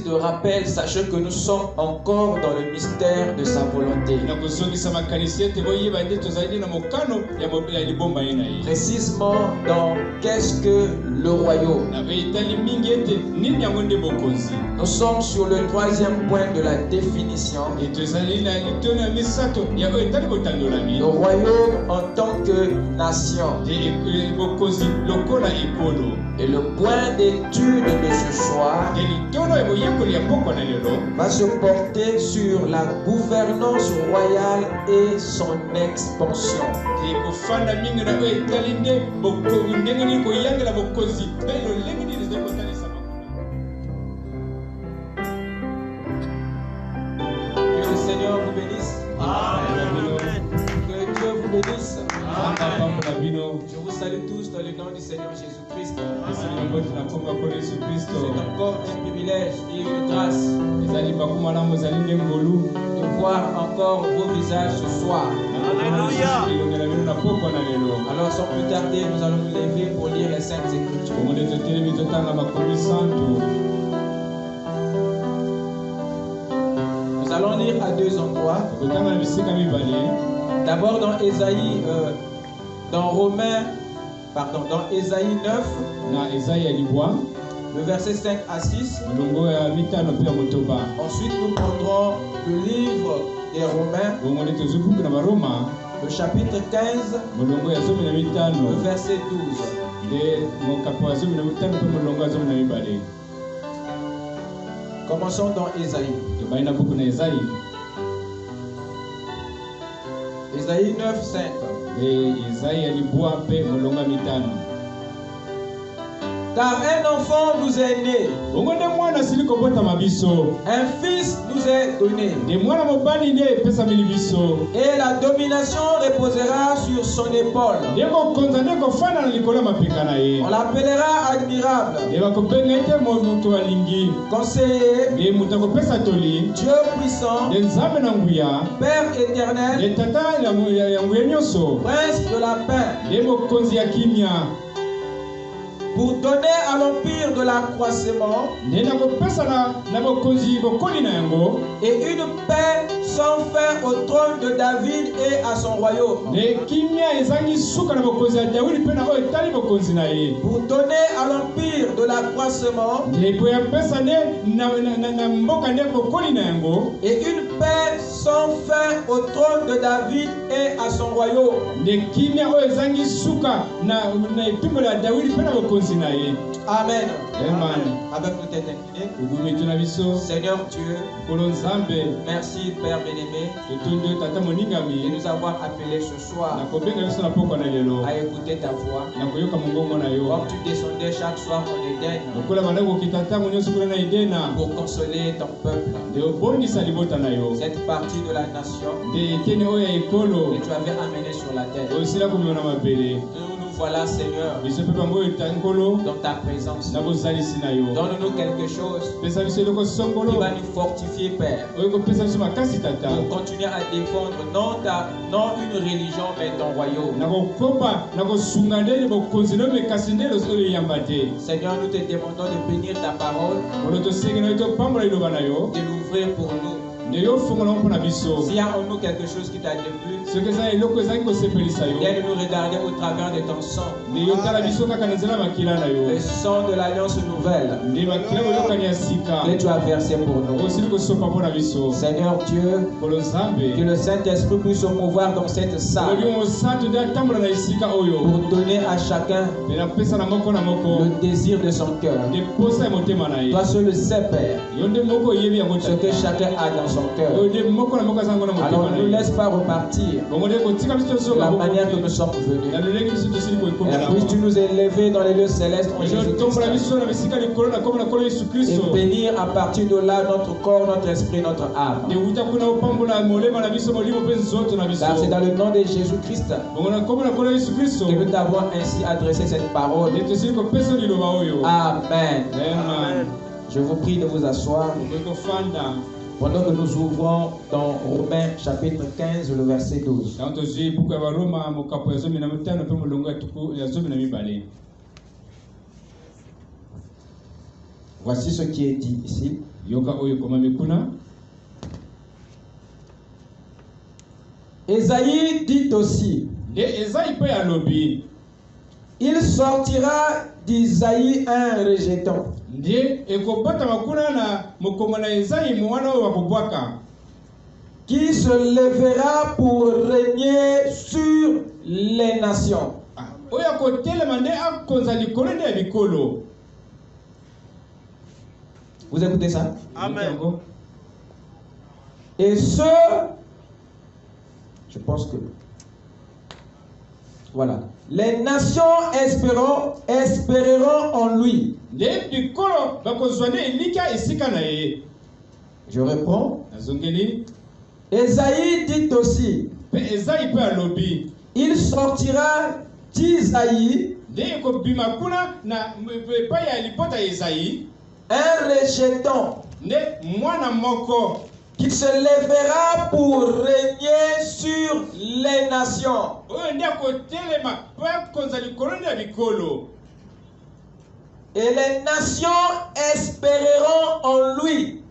de rappel, sachez que nous sommes encore dans le mystère de sa volonté. Précisément dans qu'est-ce que le royaume. Nous sommes sur le troisième point de la définition. Le royaume en tant que nation. Et le point d'étude de ce soir va se porter sur la gouvernance royale et son expansion. Que le Seigneur vous bénisse. Amen. Que Dieu vous bénisse. Je vous salue tous dans le nom du Seigneur Jésus-Christ. C'est encore un privilège et une grâce de voir encore vos visages ce soir. Alléluia. Alors sans plus tarder, nous allons nous lever pour lire les Saintes Écritures. Nous allons lire à deux endroits. D'abord dans Ésaïe, dans Ésaïe 9, le verset 5 à 6. Ensuite, nous prendrons le livre des Romains, le chapitre 15, le verset 12. Commençons dans Ésaïe. Ésaïe 9, 5. Car un enfant nous est né, un fils nous est donné, et la domination reposera sur son épaule. On l'appellera admirable, conseiller, Dieu puissant, Père éternel, Prince de la paix, pour donner à l'empire de l'accroissement et une paix sans fin au trône de David et à son royaume. Pour donner à l'empire de l'accroissement et une paix sans fin au trône de David et à son royaume. Amen. Amen. Avec nos têtes inclinées. Seigneur Dieu, merci Père bien-aimé de nous avoir appelés ce soir à écouter ta voix. Comme tu descendais chaque soir en Éden pour consoler ton peuple, cette partie de la nation que tu avais amenée sur la terre. Nous voilà, Seigneur, dans ta présence. Donne-nous quelque chose qui va nous fortifier, Père, pour continuer à défendre non une religion, mais ton royaume. Seigneur, nous te demandons de bénir ta parole, de l'ouvrir pour nous. S'il y a en nous quelque chose qui t'a déplu, viens de nous regarder au travers de ton sang. Le sang de l'alliance nouvelle que tu as versé pour nous. Seigneur Dieu, que le Saint-Esprit puisse se mouvoir dans cette salle pour donner à chacun le désir de son cœur. Toi seul sais, Père, ce que chacun a dans son cœur. Alors ne nous laisse pas repartir de la manière que nous sommes venus. Et puisses-tu nous élever dans les lieux célestes en Jésus-Christ et bénir à partir de là notre corps, notre esprit, notre âme. Car c'est dans le nom de Jésus-Christ que nous t'avons ainsi adressé cette parole. Amen. Je vous prie de vous asseoir pendant que nous ouvrons dans Romains chapitre 15, le verset 12. Voici ce qui est dit ici. Ésaïe dit aussi, il sortira d'Isaïe un rejeton, qui se lèvera pour régner sur les nations. Vous écoutez ça? Amen. Et je pense que voilà, les nations espéreront en lui. Je reprends. Ésaïe dit aussi, il sortira d'Isaïe un rejeton qui se lèvera pour régner sur les nations. Et les nations espéreront en lui.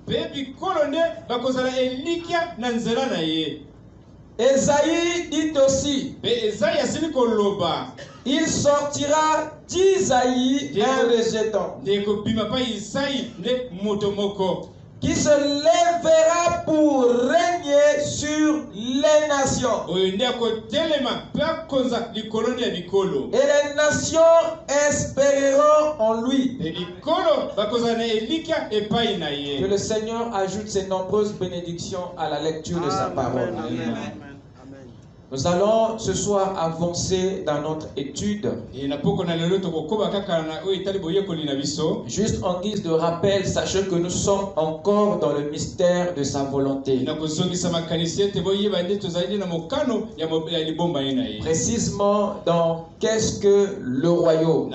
Ésaïe dit aussi, il sortira d'Isaïe un rejeton qui se lèvera pour régner sur les nations. Et les nations espéreront en lui. Que le Seigneur ajoute ses nombreuses bénédictions à la lecture de sa parole. Amen. Nous allons ce soir avancer dans notre étude. Juste en guise de rappel, sachez que nous sommes encore dans le mystère de sa volonté. Précisément dans qu'est-ce que le royaume.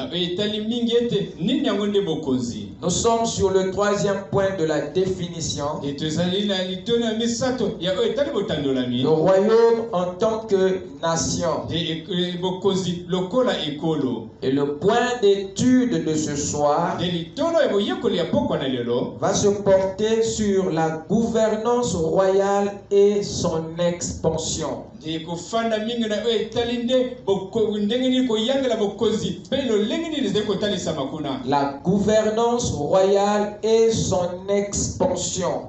Nous sommes sur le 3e point de la définition. Le royaume en tant que nation. Et le point d'étude de ce soir va se porter sur la gouvernance royale et son expansion. La gouvernance royale et son expansion.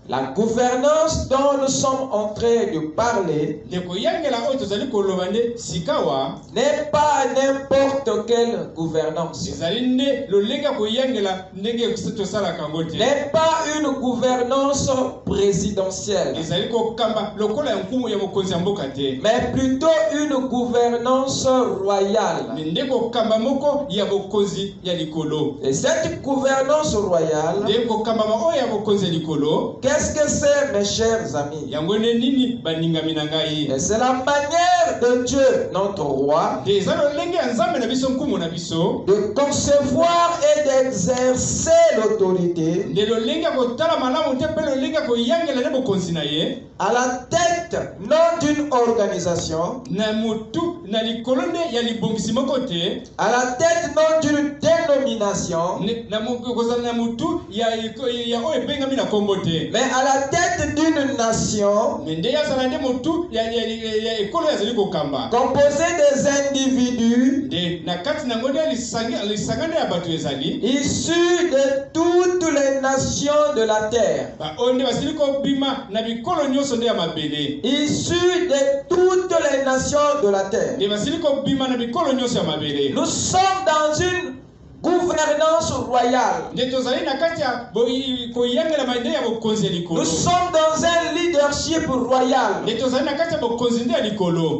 La gouvernance dont nous sommes en train de parler n'est pas n'importe quelle gouvernance. N'est pas une gouvernance présidentielle, mais plutôt une gouvernance royale. Et cette gouvernance royale, qu'est-ce que c'est, mes chers amis? C'est la manière de Dieu, notre roi, de concevoir et d'exercer l'autorité à la tête non d'une organisation, à la tête non d'une dénomination, mais à la tête d'une nation composée des individus issus de toutes les nations de la terre, issus de toutes les nations de la terre. Nous sommes dans une gouvernance royale. Nous sommes dans un leadership royal.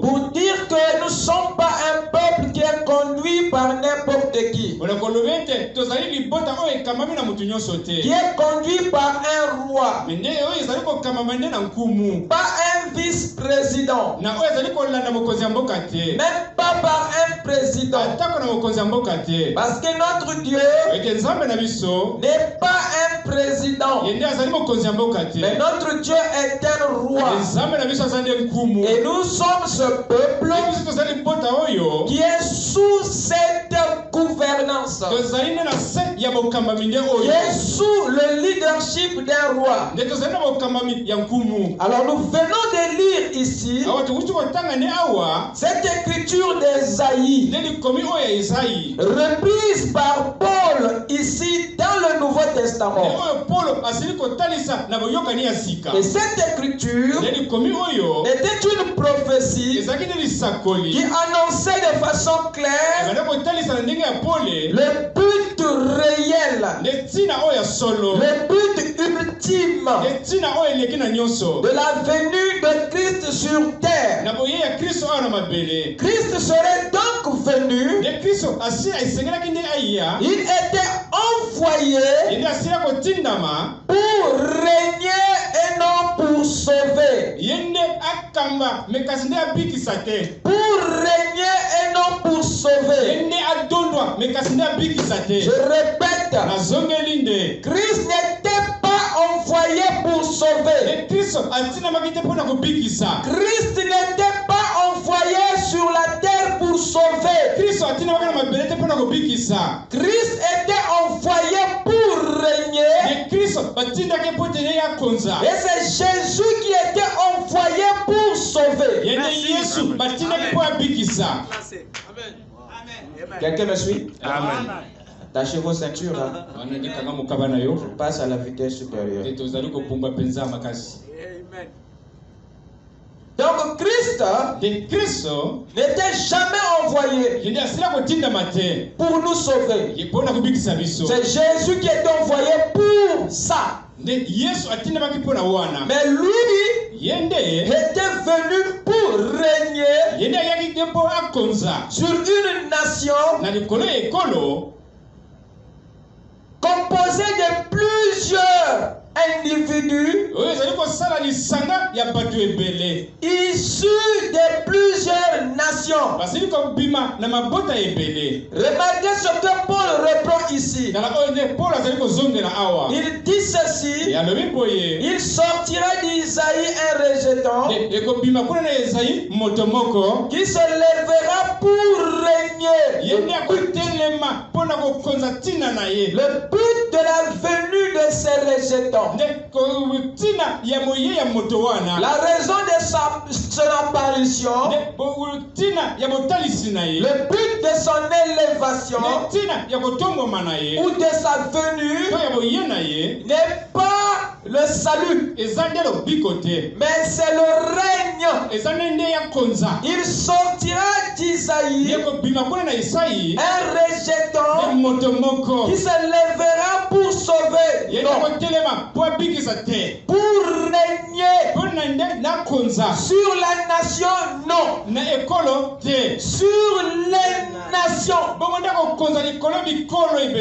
Pour dire que nous ne sommes pas un peuple qui est conduit par n'importe qui, qui est conduit par un roi, pas un vice-président, même pas par un président. Parce que notre Dieu n'est pas un président, mais notre Dieu est un roi. Et nous sommes ce peuple qui est sous cette gouvernance qui est sous le leadership d'un roi. Alors nous venons de lire ici cette écriture d'Ésaïe reprise par Paul ici dans le Nouveau Testament. Et cette écriture était une prophétie qui annonçait de façon claire le but réel, le but ultime de la venue de Christ sur terre. Christ serait donc venu, il était envoyé pour régner et non pour sauver. Pour régner et non pour sauver. Je répète, Christ n'était pas envoyé pour sauver. Christ n'était pas envoyé sur la terre pour sauver. Christ était envoyé pour régner. Et c'est Jésus qui était envoyé pour sauver. Quelqu'un me suit? Amen. Tâchez vos ceintures. Je passe à la vitesse supérieure. Donc Christ n'était jamais envoyé pour nous sauver. C'est Jésus qui est envoyé pour ça. Mais lui était venu pour régner sur une nation composée de plusieurs individus issus de plusieurs nations. Remarquez ce que Paul reprend ici. Il dit ceci: il sortira d'Isaïe un rejeton qui se lèvera pour régner. Le but de la venue de ces rejetons, la raison de son apparition, le but de son élévation ou de sa venue n'est pas le salut, mais c'est le règne. Il sortira d'Isaïe un rejeton qui se lèvera pour sauver, pour régner sur la nation, non, sur les nations.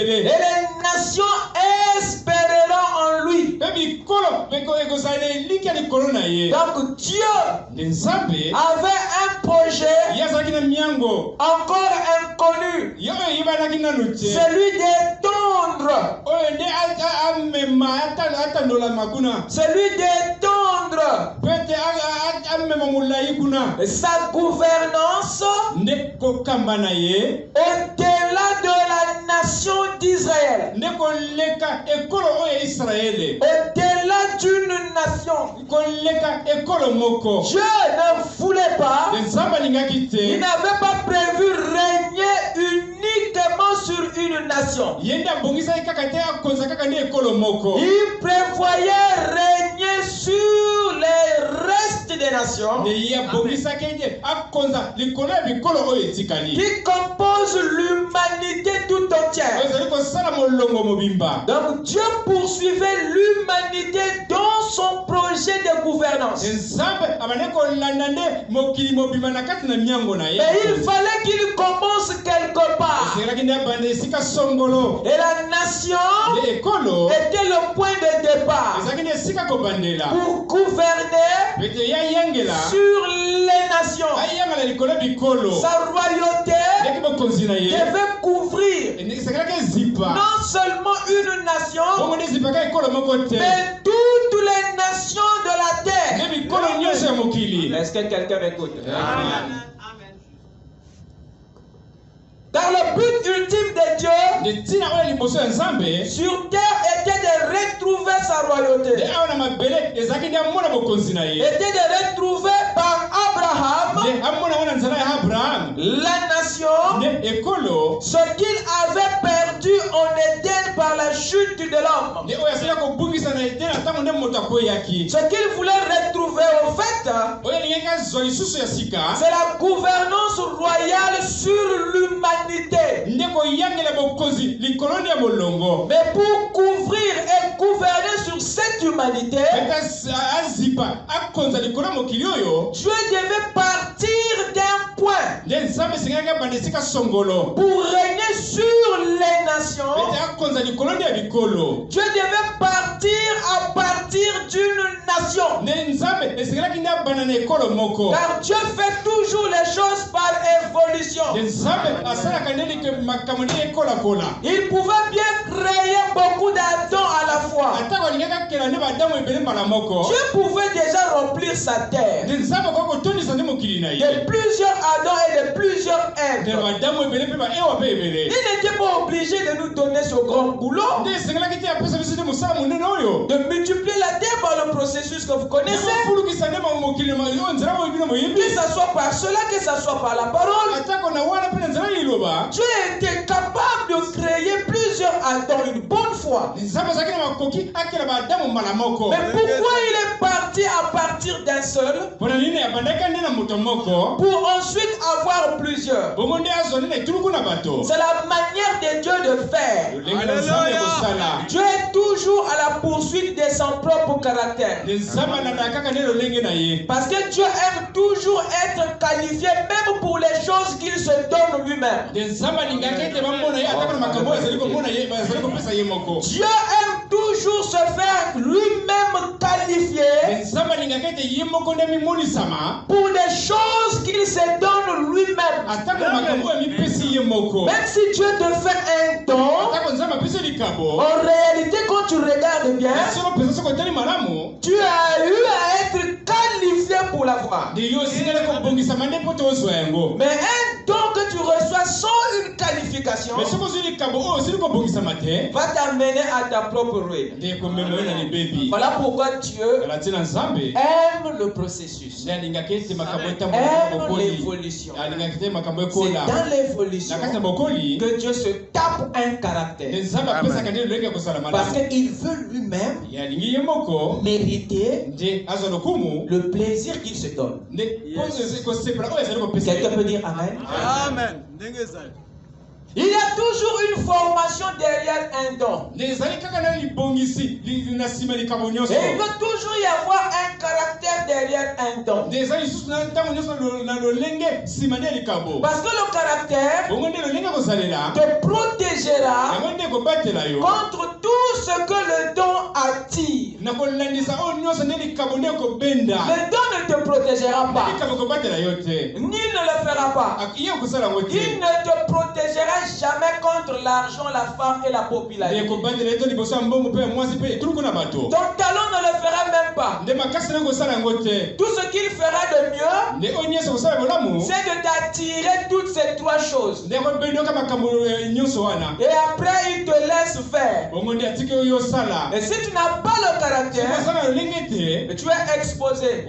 Et les nations espéreront en lui. Donc Dieu avait un projet encore inconnu, celui d'étendre sa gouvernance au-delà de la nation d'Israël, au-delà d'une nation. Dieu ne voulait pas, il n'avait pas prévu régner uniquement sur une nation. Il prévoyait régner sur les restes des nations qui composent l'humanité tout entière. Donc Dieu poursuivait l'humanité dans son projet de gouvernance. Mais il fallait qu'il commence quelque part. Et la nation était le point de départ pour gouverner sur les nations. Sa royauté devait couvrir non seulement une nation, mais toutes les nations de la terre. Est-ce que quelqu'un m'écoute? Amen. Car le but ultime de Dieu sur terre était de retrouver sa royauté. Était de retrouver par Abraham la nation, ce qu'il avait perdu en Éden par la chute de l'homme. Ce qu'il voulait retrouver en fait, c'est la gouvernance royale sur l'humanité. Mais pour couvrir et gouverner sur cette humanité, Dieu devait partir d'un point pour régner sur les nations. Dieu devait partir à partir d'une nation. Car Dieu fait toujours les choses par évolution. Il pouvait bien créer beaucoup d'Adam à la fois. Dieu pouvait déjà remplir sa terre de plusieurs Adam et de plusieurs Ève. Il n'était pas obligé de nous donner ce grand boulot, de multiplier la terre par le processus que vous connaissez, que ce soit par cela, que ce soit par la parole. Dieu était capable de créer plusieurs Adam une bonne fois. Mais pourquoi il est parti à partir d'un seul pour ensuite avoir plusieurs? C'est la manière de Dieu de faire. Dieu est toujours à la poursuite de son propre caractère. Parce que Dieu aime toujours être qualifié même pour les choses qu'il se donne lui-même. Dieu aime toujours se faire lui-même qualifier pour les choses qu'il se donne lui-même. Même si Dieu te fait un don, en réalité quand tu regardes bien, tu as eu à être qualifié pour l'avoir. Mais un don que tu reçois sans une qualification va t'amener à ta propre ruine. Voilà pourquoi Dieu aime le processus, aime l'évolution. C'est dans l'évolution que Dieu se tape un caractère. Parce qu'il veut lui-même mériter le plaisir qu'il se donne. Quelqu'un peut dire Amen? Amen. Il y a toujours une formation derrière un don. Et il doit toujours y avoir un caractère derrière un don. Parce que le caractère te protégera contre tout ce que le don attire. Le don ne te protégera pas. Ni ne le fera pas. Il ne te protégera jamais contre l'argent, la femme et la popularité. Ton talent ne le fera même pas. Tout ce qu'il fera de mieux, c'est de t'attirer toutes ces trois choses. Et après, il te laisse faire. Et si tu n'as pas le caractère, tu es exposé.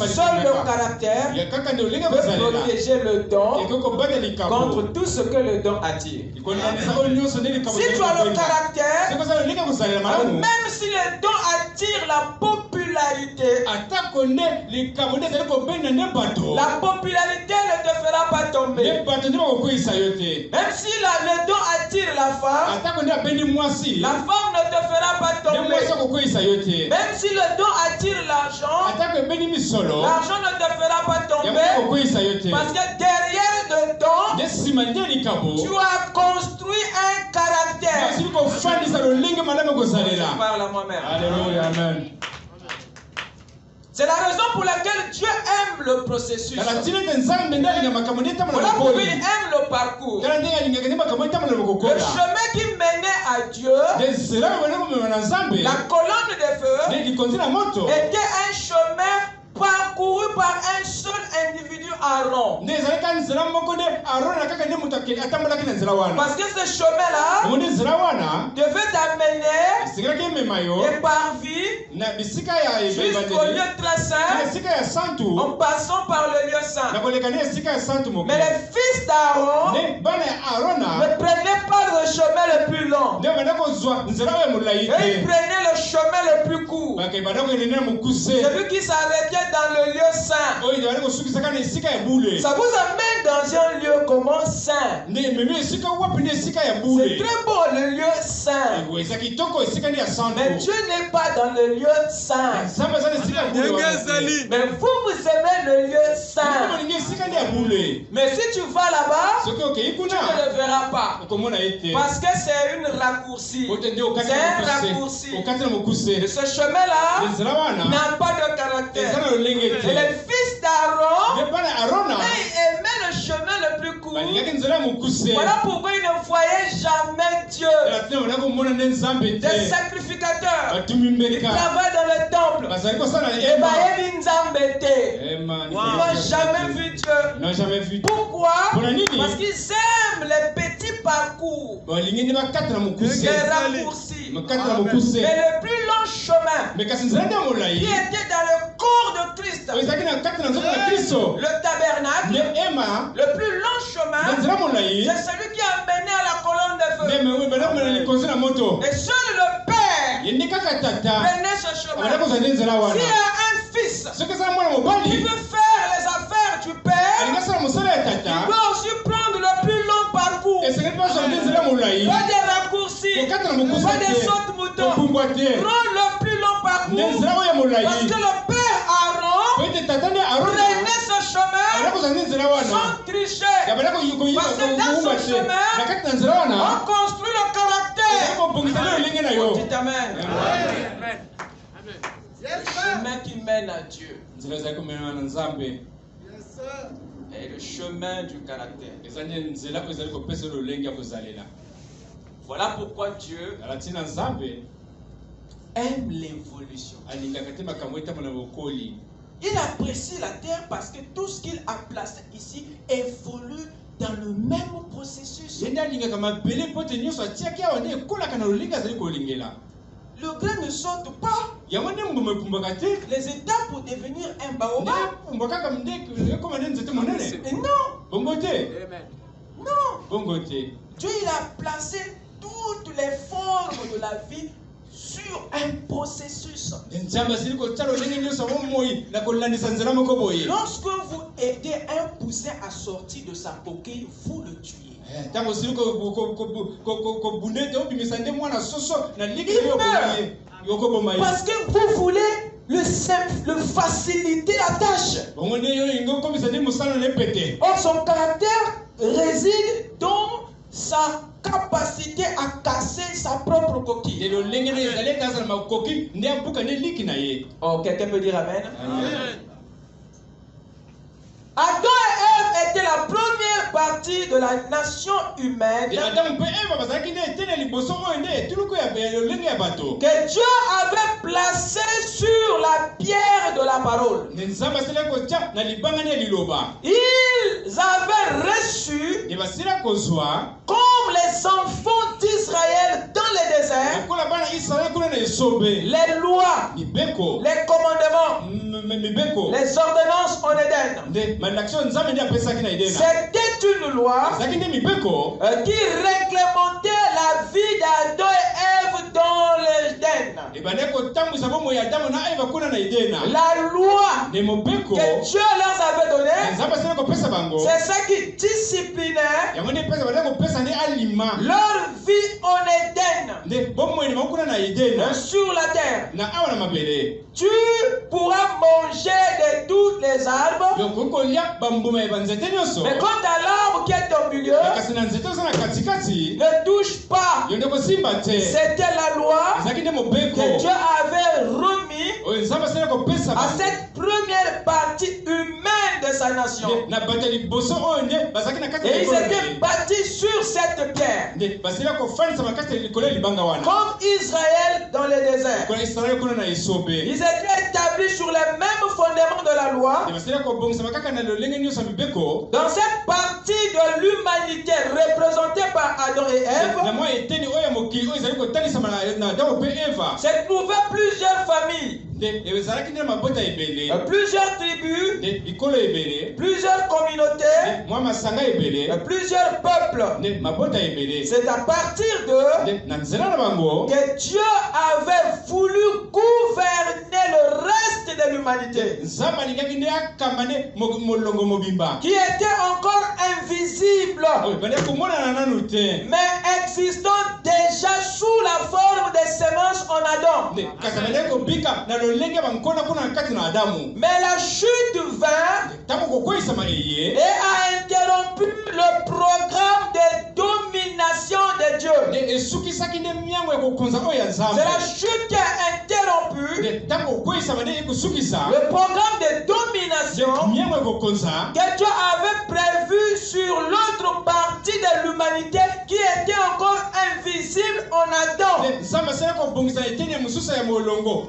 Seul le caractère peut protéger le don contre tout ce que le don attire. Si tu as le caractère, même si le don attire la popularité, la popularité ne te fera pas tomber. Même si le don attire la femme, la femme ne te fera pas tomber. Même si le don attire l'argent, l'argent ne te fera pas tomber. Parce que derrière le don, tu as construit un caractère. Je parle à moi-même. Amen. C'est la raison pour laquelle Dieu aime le processus. Voilà pourquoi il aime le parcours. Le chemin qui menait à Dieu, la colonne de feu, était un chemin parcouru par un seul individu, Aaron. Parce que ce chemin-là devait t'amener des parvis jusqu'au lieu très saint en passant par le lieu saint. Mais les fils d'Aaron ne prenaient pas le chemin le plus long. Et ils prenaient le chemin le plus court. C'est lui qui s'arrêtait dans le lieu saint. Ça vous amène dans un lieu comment saint. C'est très beau le lieu saint. Mais Dieu n'est pas dans le lieu saint. Mais vous aimez le lieu saint. Mais si tu vas là-bas, tu ne le verras pas. Parce que c'est une raccourci. C'est un raccourci. Et ce chemin-là n'a pas de caractère. Et les fils d'Aaron, ils aimaient le chemin le plus court. Voilà pourquoi ils ne voyaient jamais Dieu. Des sacrificateurs. Ils travaillent dans le temple. Ils n'ont jamais vu Dieu. Pourquoi? Parce qu'ils aiment les petits parcours. Les raccourcis. Mais le plus long chemin qui était dans le corps de Christ, le tabernacle, le plus long chemin, c'est celui qui a mené à la colonne de feu. Et seul le Père prenait ce chemin. S'il y a un fils qui veut faire les affaires du Père, il peut aussi prendre le plus long parcours. Pas des raccourcis, pas des sautes moutons. Prends le plus long parcours. Parce que le Père Aaron prenait ce chemin sans tricher. Parce que dans ce chemin, on construit le caractère. Dites Amen. Le chemin qui mène à Dieu. Et le chemin du caractère. Voilà pourquoi Dieu aime l'évolution. Il apprécie la terre parce que tout ce qu'il a placé ici évolue dans le même processus. Le grain ne saute pas. Les étapes pour devenir un baobab. Non. Non. Dieu il a placé toutes les formes de la vie sur un processus. Lorsque vous aidez un poussin à sortir de sa coquille, vous le tuez. Parce que vous voulez le faciliter la tâche. Or, son caractère réside dans sa capacité à casser sa propre coquille. Oh, quelqu'un peut dire Amen? Amen. Adam et Ève étaient la première partie de la nation humaine que Dieu avait placé sur la pierre de la parole. Ils avaient reçu, comme les enfants d'Israël dans le désert, les lois, les commandements, les ordonnances en Éden. C'était une loi qui réglementait la vie d'Adam et Ève dans l'Éden. La loi que Dieu leur avait donnée, c'est ça qui disciplinait leur vie en Éden, sur la terre. Tu pourras manger de tous les arbres, mais quant à l'arbre qui est au milieu, ne touche pas. C'était la loi que Dieu avait remis à cette première partie humaine de de sa nation. Et ils étaient bâtis sur cette pierre. Comme Israël dans le désert. Ils étaient établis sur les mêmes fondements de la loi. Dans cette partie de l'humanité représentée par Adam et Ève, se trouvaient plusieurs familles, plusieurs tribus, plusieurs communautés, plusieurs peuples. C'est à partir d'eux que Dieu avait voulu gouverner le reste de l'humanité, qui était encore invisible, mais existant déjà sous la forme des semences en Adam. Mais la chute vint et a interrompu le programme de domination de Dieu. C'est la chute qui a interrompu le programme de domination que Dieu avait prévu sur l'autre partie de l'humanité qui était encore invisible en Adam.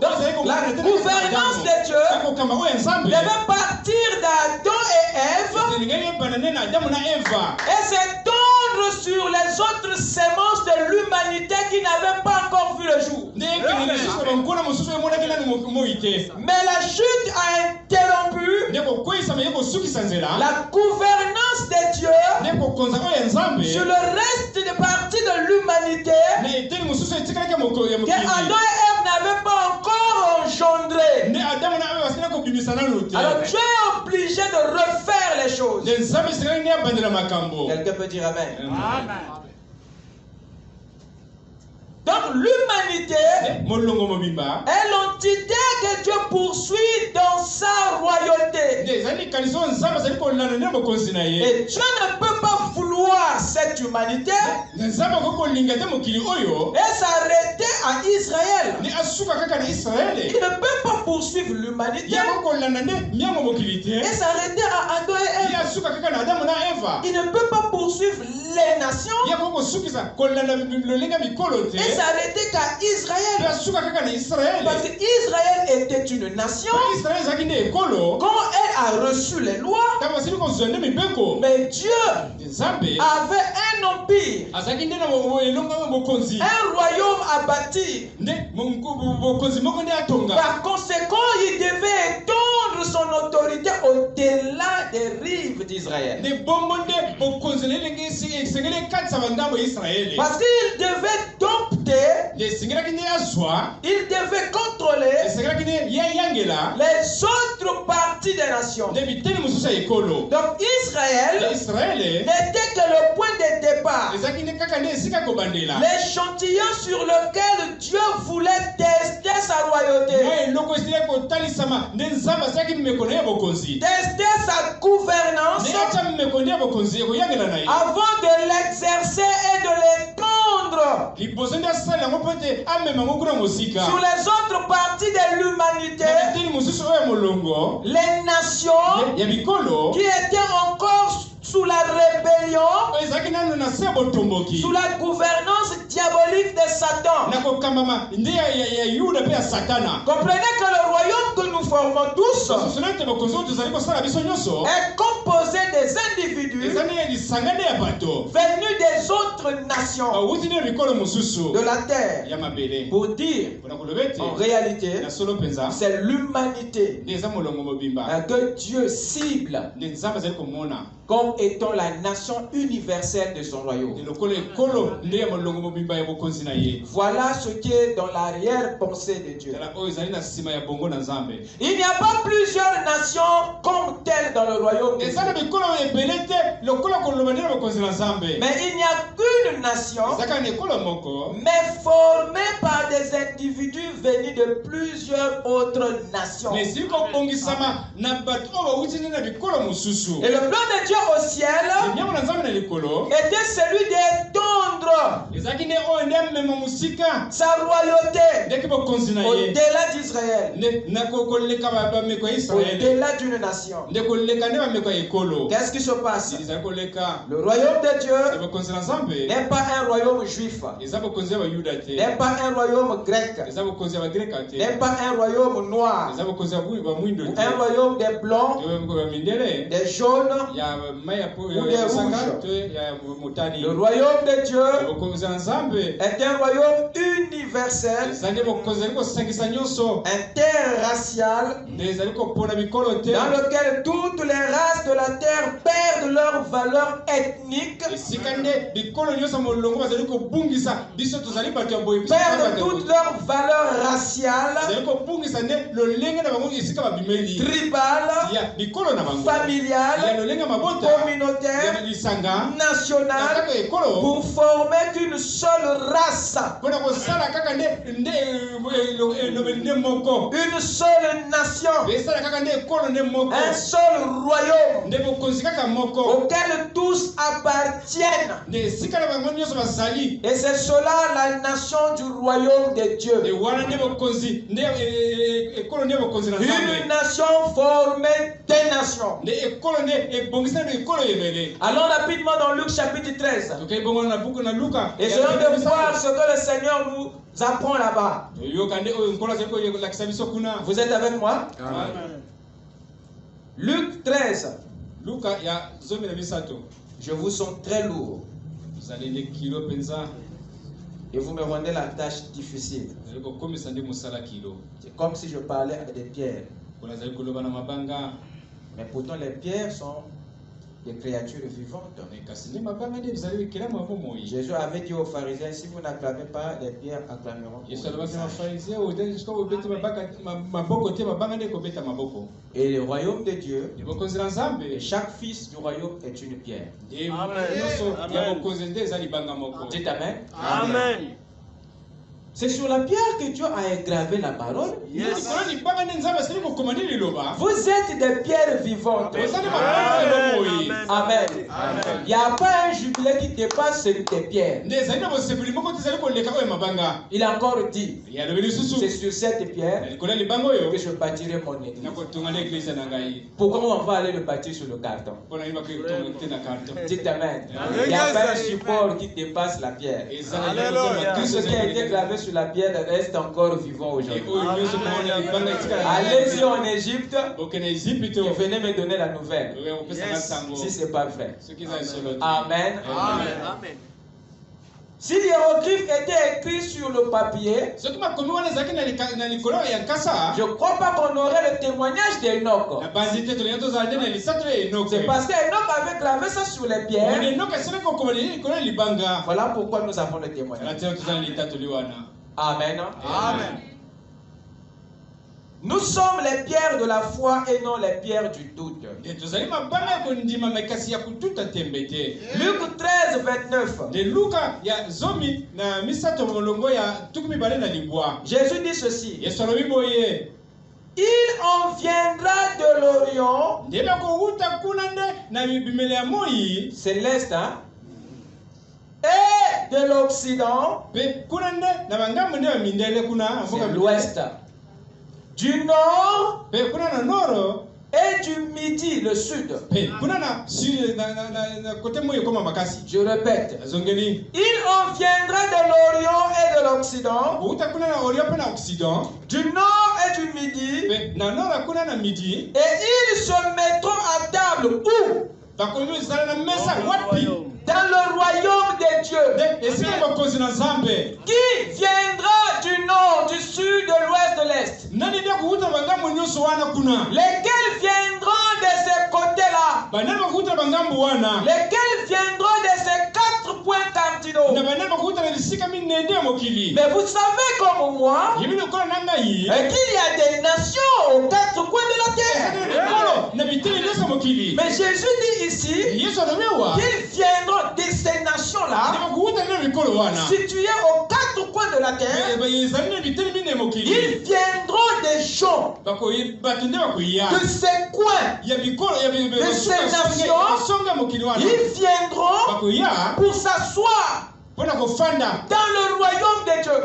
Donc, la gouvernance de Dieu devait partir d'Adam et Ève et s'étendre sur les autres semences de l'humanité qui n'avaient pas encore vu le jour. Mais la chute a interrompu la gouvernance de Dieu sur le reste des parties de l'humanité que Adam et Ève n'avaient pas encore engendré. Alors Dieu est obligé de refaire les choses. Quelqu'un peut dire Amen. Amen. Donc l'humanité est l'entité que Dieu poursuit dans sa royauté. Et Dieu ne peut pas vouloir cette humanité et s'arrêter à Israël. Il ne peut pas poursuivre l'humanité et s'arrêter à Adam et Ève. Il ne peut pas poursuivre les nations et s'arrêter qu'à Israël. Parce qu'Israël était une nation. Quand elle a reçu les lois, mais Dieu avait un empire, un royaume à bâtir. Par conséquent, il devait étendre son autorité au-delà des rives d'Israël. Parce qu'il devait dompter, il devait contrôler les autres parties des nations. Donc Israël n'était que le point de départ, l'échantillon sur lequel Dieu voulait tester sa royauté, tester sa gouvernance avant de l'exercer et de l'étendre sur les autres parties de l'humanité. Les nations qui étaient encore sous la rébellion, sous la gouvernance diabolique de Satan. Comprenez que le royaume que nous formons tous est composé des individus venus des autres nations de la terre. Pour dire, en réalité, c'est l'humanité que Dieu cible comme étant la nation universelle de son royaume. Voilà ce qui est dans l'arrière-pensée de Dieu. Il n'y a pas plusieurs nations comme telles dans le royaume de Dieu. Mais il n'y a qu'une nation, mais formée par des individus venus de plusieurs autres nations. Et le plan de Dieu au ciel était celui d'étendre sa royauté au-delà d'Israël, au-delà d'une nation. Qu'est-ce qui se passe? Le royaume de Dieu n'est pas un royaume juif, n'est pas un royaume grec, n'est pas un royaume noir, un royaume des blancs, des jaunes ou des rouges. Le royaume de Dieu est un royaume universel, interracial, dans lequel toutes les races de la terre perdent leur valeur ethnique, perdent toute leur valeur raciale, tribale, familiale, communautaire, nationale, pour former une seule race, une seule nation, un seul royaume auquel tous appartiennent. Et c'est cela la nation du royaume de Dieu. Une nation formée des nations. Allons rapidement dans Luc chapitre 13. Et je vais voir ce que le Seigneur nous apprend là-bas. Vous êtes avec moi? Amen. Luc 13. Je vous sens très lourd. Et vous me rendez la tâche difficile. C'est comme si je parlais avec des pierres. Mais pourtant les pierres sont des créatures vivantes. Jésus avait dit aux pharisiens, si vous n'acclamez pas, les pierres acclameront. Et le royaume de Dieu, et chaque fils du royaume est une pierre. Amen. Dites Amen. Amen. C'est sur la pierre que Dieu a gravé la parole. Yes. Vous êtes des pierres vivantes. Amen. Amen. Il n'y a pas un jubilé qui dépasse celui des pierres. Il a encore dit, c'est sur cette pierre que je bâtirai mon église. Pourquoi on va aller le bâtir sur le carton? Dites Amen. Il n'y a pas un support qui dépasse la pierre. Tout ce qui a été gravé sur la pierre reste encore vivant aujourd'hui. Allez-y en Égypte et venez me donner la nouvelle. Yes. Si ce n'est pas vrai. Amen. Amen. Amen. Si l'hiéroglyphe était écrit sur le papier, je ne crois pas qu'on aurait le témoignage d'Enoch. C'est parce qu'Enoch avait gravé ça sur les pierres. Voilà pourquoi nous avons le témoignage. Amen. Amen. Nous sommes les pierres de la foi et non les pierres du doute. Luc 13, 29. Jésus dit ceci. Il en viendra de l'Orient. C'est l'Est, hein? Et de l'Occident. C'est l'Ouest. Du Nord. Et du Midi, le Sud. Je répète. Il en viendra de l'Orient et de l'Occident. Du Nord et du Midi. Et ils se mettront à table où? Dans le royaume de Dieu. Qui viendra du nord, du sud, de l'ouest, de l'est? Lesquels viendront de ces côtés-là? Lesquels viendront de ces 4 points cardinaux? Mais vous savez comme moi qu'il y a des nations aux 4 coins de la terre. Mais Jésus dit ici qu'ils viendront de ces nations-là, situées aux 4 coins de la terre. Ils viendront des gens de ces coins, de ces nations. Ils viendront pour s'asseoir dans le royaume de Dieu.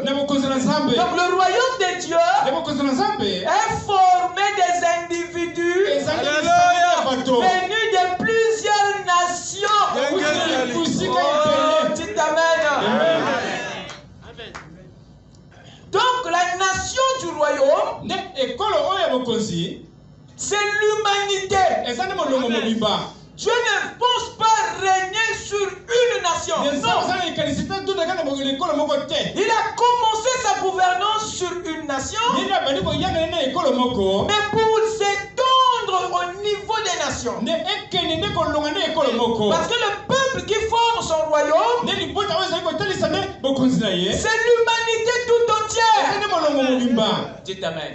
Donc le royaume de Dieu est formé des individus venus de plusieurs nations. Oh, dites amen. Donc la nation du royaume, c'est l'humanité. Dieu ne pense pas régner sur une nation. Non. Il a commencé sa gouvernance sur une nation, mais pour s'étendre au niveau des nations. Parce que le peuple qui forme son royaume, c'est l'humanité tout entière. Dites amen.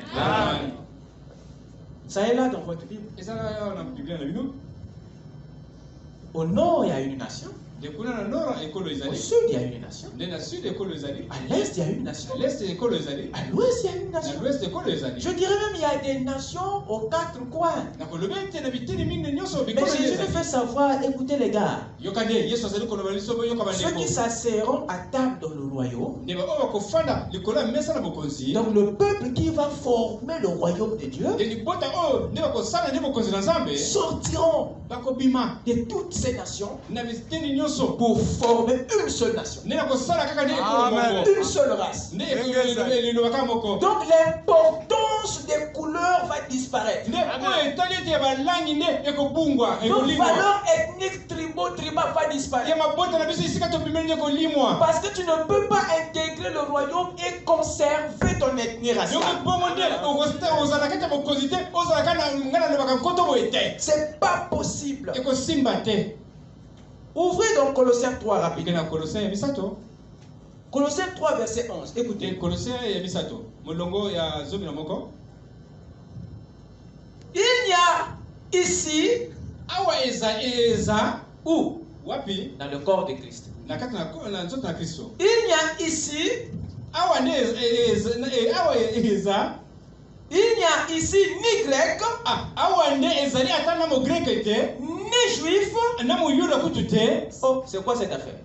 Ça est là dans votre Bible. Au nord, il y a une nation. Au sud, il y a une nation. À l'est, il y a une nation. À l'ouest, il y a une nation. Je dirais même il y a des nations aux quatre coins. Mais Jésus nous fait savoir, écoutez les gars, ceux qui s'asserront à table dans le royaume, donc le peuple qui va former le royaume de Dieu, sortiront de toutes ces nations pour former une seule nation. Amen. Une seule race. Donc l'importance des couleurs va disparaître. Donc valeur ethnique tribale va disparaître. Parce que tu ne peux pas intégrer le royaume et conserver ton ethnie raciale. C'est pas possible. Ouvrez donc Colossiens 3 rapidement. Colossiens 3 verset 11. Écoutez. Il y a ici où? Dans le corps de Christ. Il y a ici ni grec, ni juif. Oh, c'est quoi cette affaire?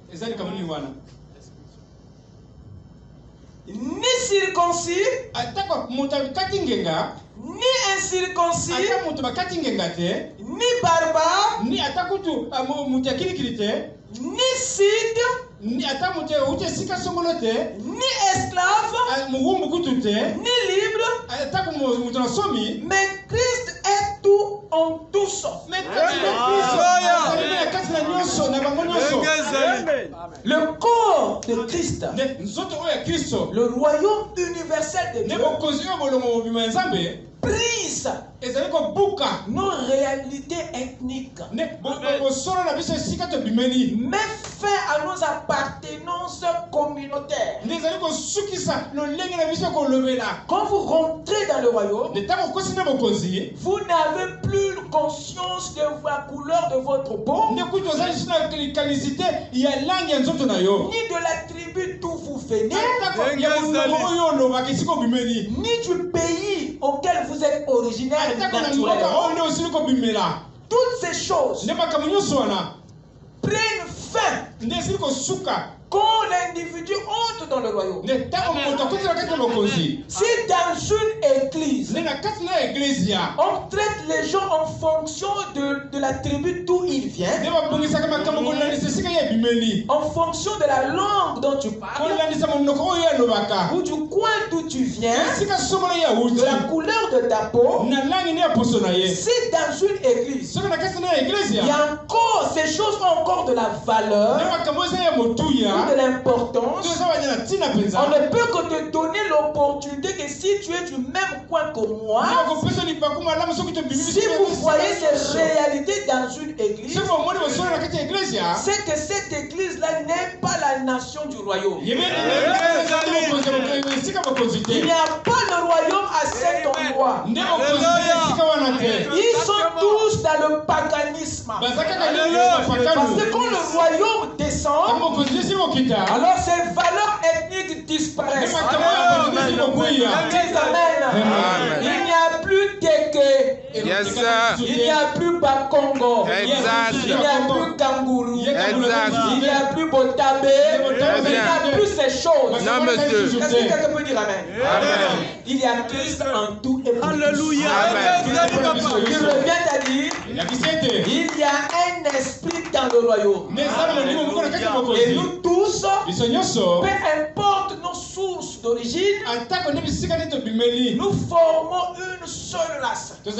Ni circoncis, ni incirconcis, ni barbare, ni scythe, ni esclave, ni libre, mais Christ est tout en tous. Le corps de Christ, le royaume universel de Dieu, brise nos réalités ethniques, met fin à nos appartenances communautaires. Quand vous rentrez dans le royaume, vous n'avez plus conscience de la couleur de votre peau, ni de la tribu d'où vous venez, ni du pays auquel vous êtes originaire. Toutes ces choses prennent fin quand l'individu entre dans le royaume. Si dans une église, on traite les gens en fonction de la tribu d'où ils viennent, en fonction de la langue dont tu parles, ou du coin d'où tu viens, de la couleur de ta peau, si dans une église, il y a encore, ces choses ont encore de la valeur, de l'importance, on ne peut que te donner l'opportunité que si tu es du même coin que moi, si vous voyez ces réalités dans une église, c'est que cette église-là n'est pas la nation du royaume. Il n'y a pas le royaume à cet endroit. Ils sont tous dans le paganisme. Parce que quand le royaume descend, alors ces valeurs ethniques disparaissent. Amen. Il n'y a plus Téké. Il n'y Yes, il n'y a plus Bakongo. Exact. Il n'y a plus Kangourou. Exact. Il n'y a plus Botabé. Il n'y a plus ces choses. Non, monsieur. Est-ce que quelqu'un peut dire amen? Amen. Il y a Christ en tout et pour Alléluia. Amen. Je reviens à dire, il y a un esprit dans le royaume. Et nous tous, peu importe nos sources d'origine, nous formons une seule race. Donc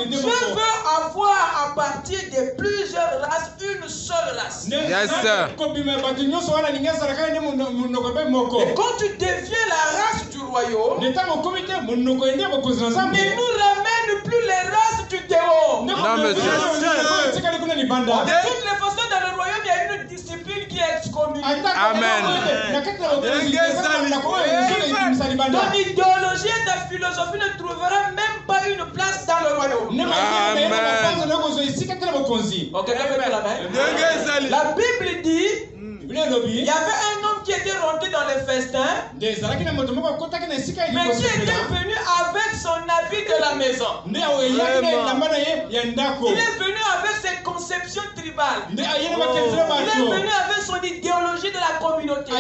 Dieu veut avoir à partir de plusieurs races une seule race. Yes, sir. Et quand tu deviens la race du royaume, ne nous ramène plus les races du dehors. Non, monsieur. De toutes les façons, dans le royaume, il y a une discipline qui est excommuniée. Amen. Ton idéologie et ta philosophie ne trouveront même pas une place dans le royaume. Amen. Ok, la Bible dit, il y avait un homme qui était rentré dans les festins, mais qui était venu avec son habit de la maison. Il est venu avec ses conceptions tribales. Il est venu avec son idéologie de la communauté.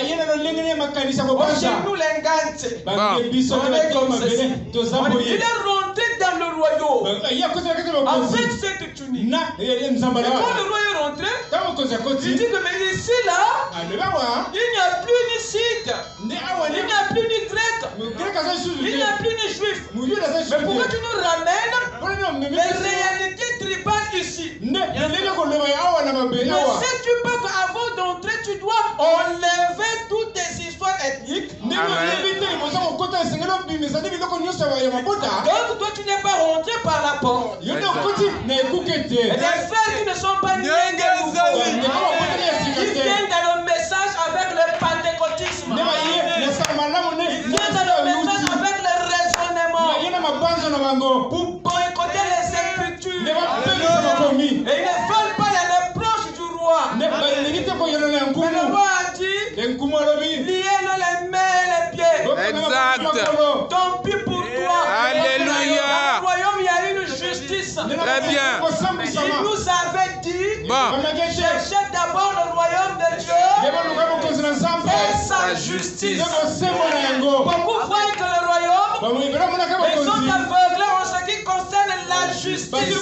Chez nous, les Ngante, on est comme ceci. Il est rentré dans le royaume avec cette tunique. Et quand le roi est rentré, il dit que mais ici là, il n'y a plus ni Scythe, il n'y a plus ni Grec, il n'y a plus ni Juif. Mais pourquoi tu nous ramènes les réalités tribales ici? Ne sais-tu pas qu'avant d'entrer, tu dois enlever toutes tes histoires ethniques? Donc toi tu n'es pas rentré par la porte. Et les frères qui ne sont pas nés ils viennent dans le message avec le pentecôtisme. Ils viennent dans le message avec le raisonnement pour boycotter les sépultures. Et ils ne veulent pas les proches du roi. Mais le roi a dit, liez-le les mains et les pieds. Exact. Tant pis pour toi. Alléluia. Dans le royaume, il y a une justice. Très bien. Il nous avait dit, cherchez d'abord le royaume de Dieu et sa justice. Beaucoup croient que le royaume, ils sont aveuglés en ce qui concerne la justice. Si Dieu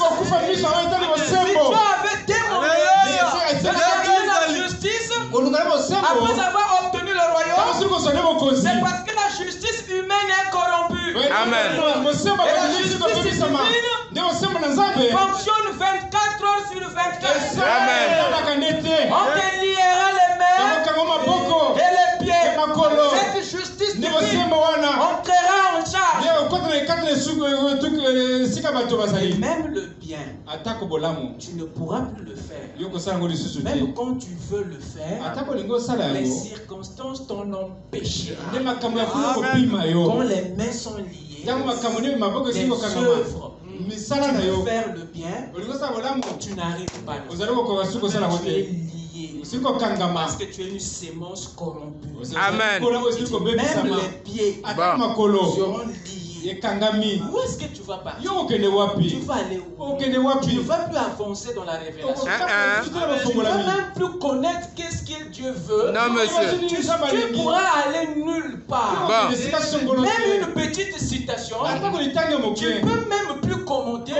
avait démoli la justice, après avoir obtenu le royaume, c'est parce que la justice humaine est corrompue. Amen. Et la justice divine fonctionne 24 heures sur 24. Amen. On te liera les mains et les pieds. Cette justice divine entrera en charge. Et même le bien, tu ne pourras plus le faire. Même quand tu veux le faire, les circonstances t'en empêchent. Quand les mains sont liées, les œuvres, tu veux faire le bien, tu n'arrives pas. Tu es lié parce que tu es une sémence corrompue. Amen. Même les pieds seront liés. Où est-ce que tu vas partir? Tu vas aller où? Tu ne vas plus avancer dans la révélation. Tu ne vas même plus connaître qu'est-ce que Dieu veut. Non, monsieur. Tu pourras aller nulle part. Même une petite citation, tu ne peux même plus commenter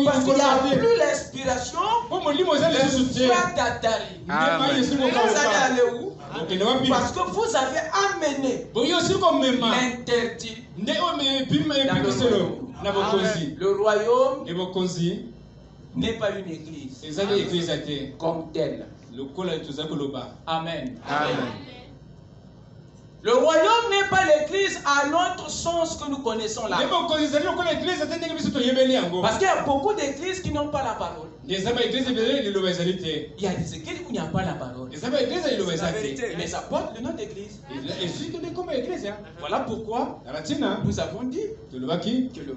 parce qu'il n'y a plus l'inspiration. Le Fratari. Vous allez aller où? Parce que vous avez amené l'interdit. Le royaume n'est pas une église comme telle. Amen. Amen. Le royaume n'est pas l'église à notre sens que nous connaissons là. Parce qu'il y a beaucoup d'églises qui n'ont pas la parole. Il y a des églises où il n'y a pas la parole. Mais ça porte le nom d'église. Voilà pourquoi nous avons dit que le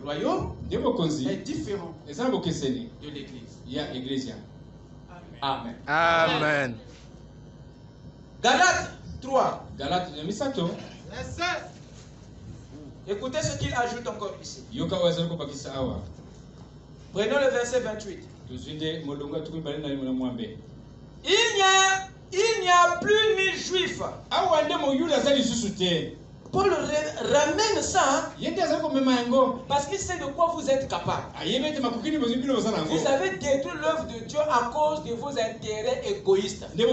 royaume est différent de l'église. Amen. Amen. Galates 3. Écoutez ce qu'il ajoute encore ici. Prenons le verset 28. Il n'y a plus ni juif. Paul ramène ça parce qu'il sait de quoi vous êtes capable. Vous avez détruit l'œuvre de Dieu à cause de vos intérêts égoïstes. Il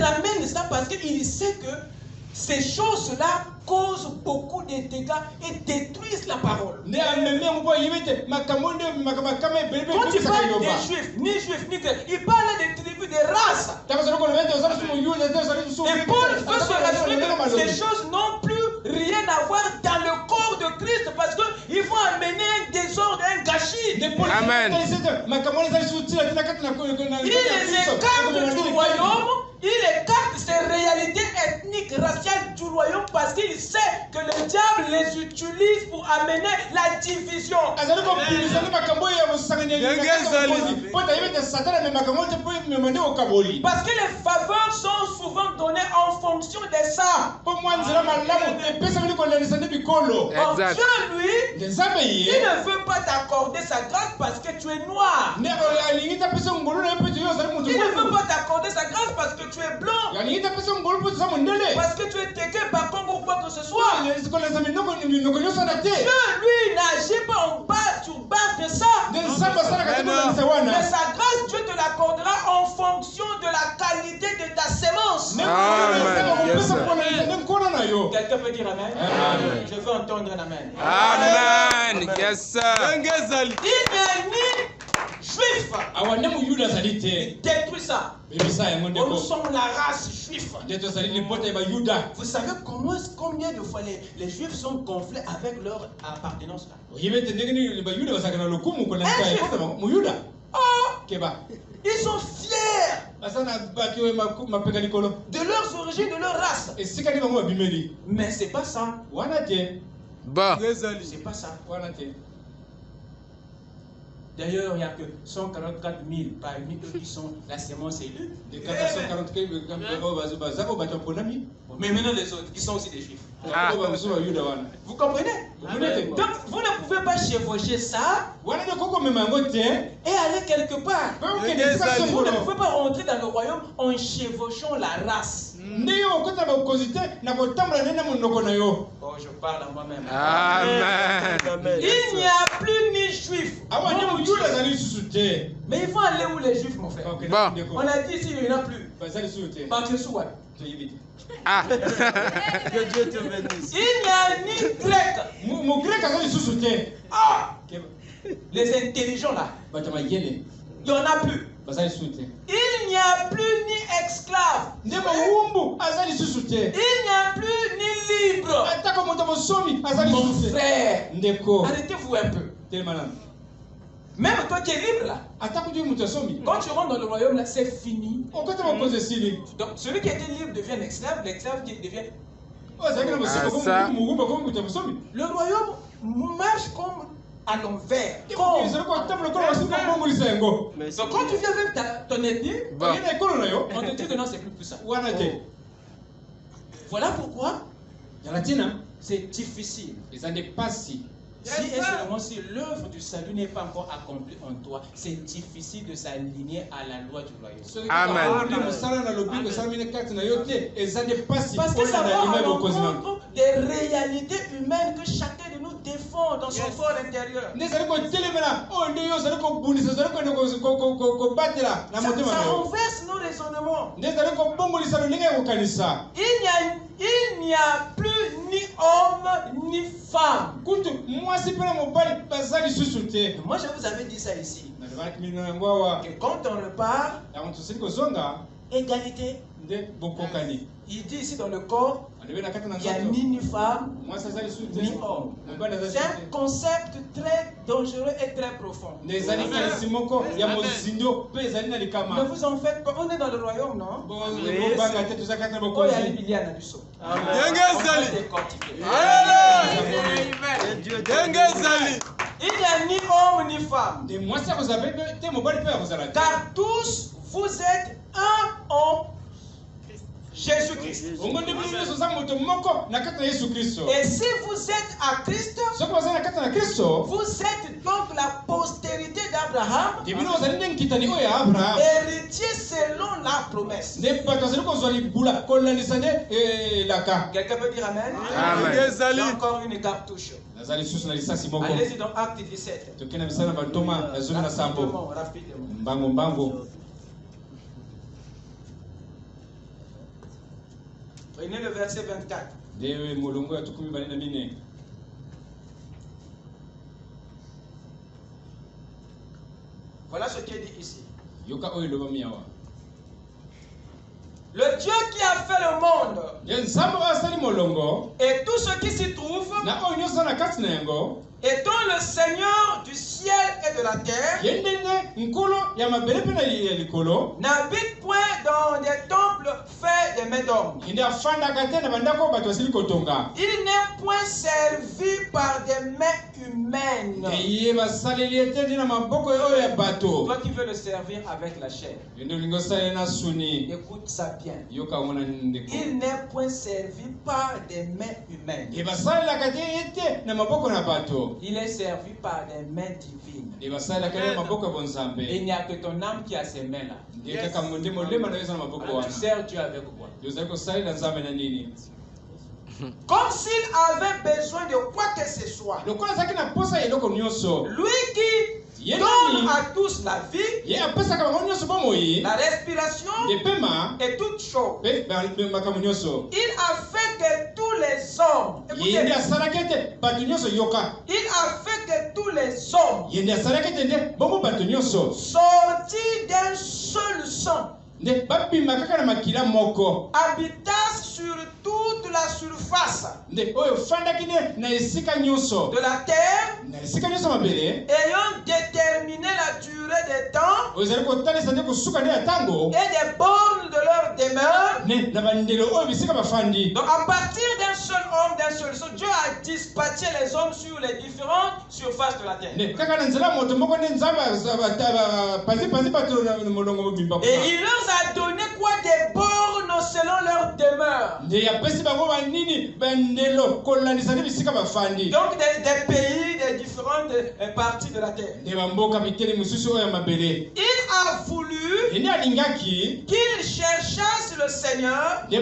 ramène ça parce qu'il sait que ces choses-là causent beaucoup de dégâts et détruisent la parole. Quand il parle des juifs, ni grecs, il parle des tribus, des races. Et Paul veut se rassurer que ces choses n'ont plus rien à voir dans le corps de Christ parce qu'ils vont amener un désordre, un gâchis. Amen. Il les écarte du royaume. Il écarte ces réalités ethniques, raciales du royaume parce qu'il sait que le diable les utilise pour amener la division. Parce que les faveurs sont souvent données en fonction de ça. Exact. Dieu, lui, il ne veut pas t'accorder sa grâce parce que tu es noir. Il ne veut pas t'accorder sa grâce parce que tu es blanc. Parce que tu es téqué par Congo ou quoi que ce soit. Dieu, lui, n'agit pas sur base de ça. Mais sa grâce, Dieu te l'accordera en fonction de la qualité de ta sémence. Quelqu'un peut dire amen? Amen. Je veux entendre un amen. Amen. Yes, sir. Il n'y a ni juif. Il détruit ça. Nous sommes la race juive. Vous savez combien de fois les juifs sont gonflés avec leur appartenance là? Ils sont fiers de leurs origines, de leur race. Mais c'est pas ça. Bon. C'est pas ça. D'ailleurs, il n'y a que 144 000 parmi eux qui sont la sémence élue. Mais maintenant les autres, qui sont aussi des juifs. Vous comprenez? Donc, vous ne pouvez pas chevaucher ça et aller quelque part. Vous ne pouvez pas rentrer dans le royaume en chevauchant la race. Oh, je parle à moi-même. Amen. Il n'y a plus ni juif. Mais il faut aller où les juifs, mon frère? Bon. On a dit ici, il n'y en a plus. Parce que sous Ah. Que Dieu te bénisse. Il n'y a ni grec. Ah. Les intelligents là. Il n'y en a plus. Il n'y a plus ni esclave. Il n'y a plus ni libre. Mon frère, arrêtez-vous un peu. Même toi qui es libre là. Quand tu rentres dans le royaume là, c'est fini. Donc celui qui était libre devient un esclave, l'esclave qui devient. Le royaume marche comme à l'envers. Donc quand tu viens avec ton ethnie, on te dit que non, c'est plus ça. Voilà pourquoi c'est difficile. Si et seulement si l'œuvre du salut n'est pas encore accomplie en toi, c'est difficile de s'aligner à la loi du royaume. Amen. Parce que ça va à l'encontre des réalités humaines que chacun de nous défend dans son corps intérieur. Ça renverse nos raisonnements. Il n'y a plus ni homme ni femme. Moi, je vous avais dit ça ici. Que quand on repart, égalité. Il dit ici dans le corps, il n'y a ni femme, ni homme. C'est un concept très dangereux et très profond. Ne vous en faites pas. On est dans le royaume, non? Il n'y a ni homme ni femme. Car tous vous êtes un en Jésus-Christ. Christ. Et si vous êtes à Christ, vous êtes donc la postérité d'Abraham, héritier selon la promesse. Quelqu'un peut dire Amen? Amen. J'ai encore une cartouche. Allez-y dans Acte 17. Rapidement. Prenez le verset 24. Voilà ce qui est dit ici. Le Dieu qui a fait le monde et tout ce qui s'y trouve, étant le Seigneur du ciel et de la terre, n'habite point dans des temples faits des mains d'hommes. Il n'est point servi par des mains humaines. Toi qui veux le servir avec la chair, écoute ça bien. Il n'est point servi par des mains humaines. Il est servi par des mains divines. Il n'y a que ton âme qui a ces mains-là. Yes. Alors, tu sers Dieu avec quoi? Comme s'il avait besoin de quoi que ce soit. Lui qui donne à tous la vie, la respiration et toutes choses. Il a fait que tous les hommes, écoutez, il a fait que tous les hommes sortis d'un seul sang habitassent sur toute la surface de la terre, ayant déterminé la durée des temps et des bornes de leur demeure. Donc à partir d'un seul homme, d'un seul sang, Dieu a dispatché les hommes sur les différentes surfaces de la terre. Et il leur a donné quoi? Des bornes selon leur demeure. Donc des pays, des différentes parties de la terre. Il a voulu qu'ils cherchassent le Seigneur et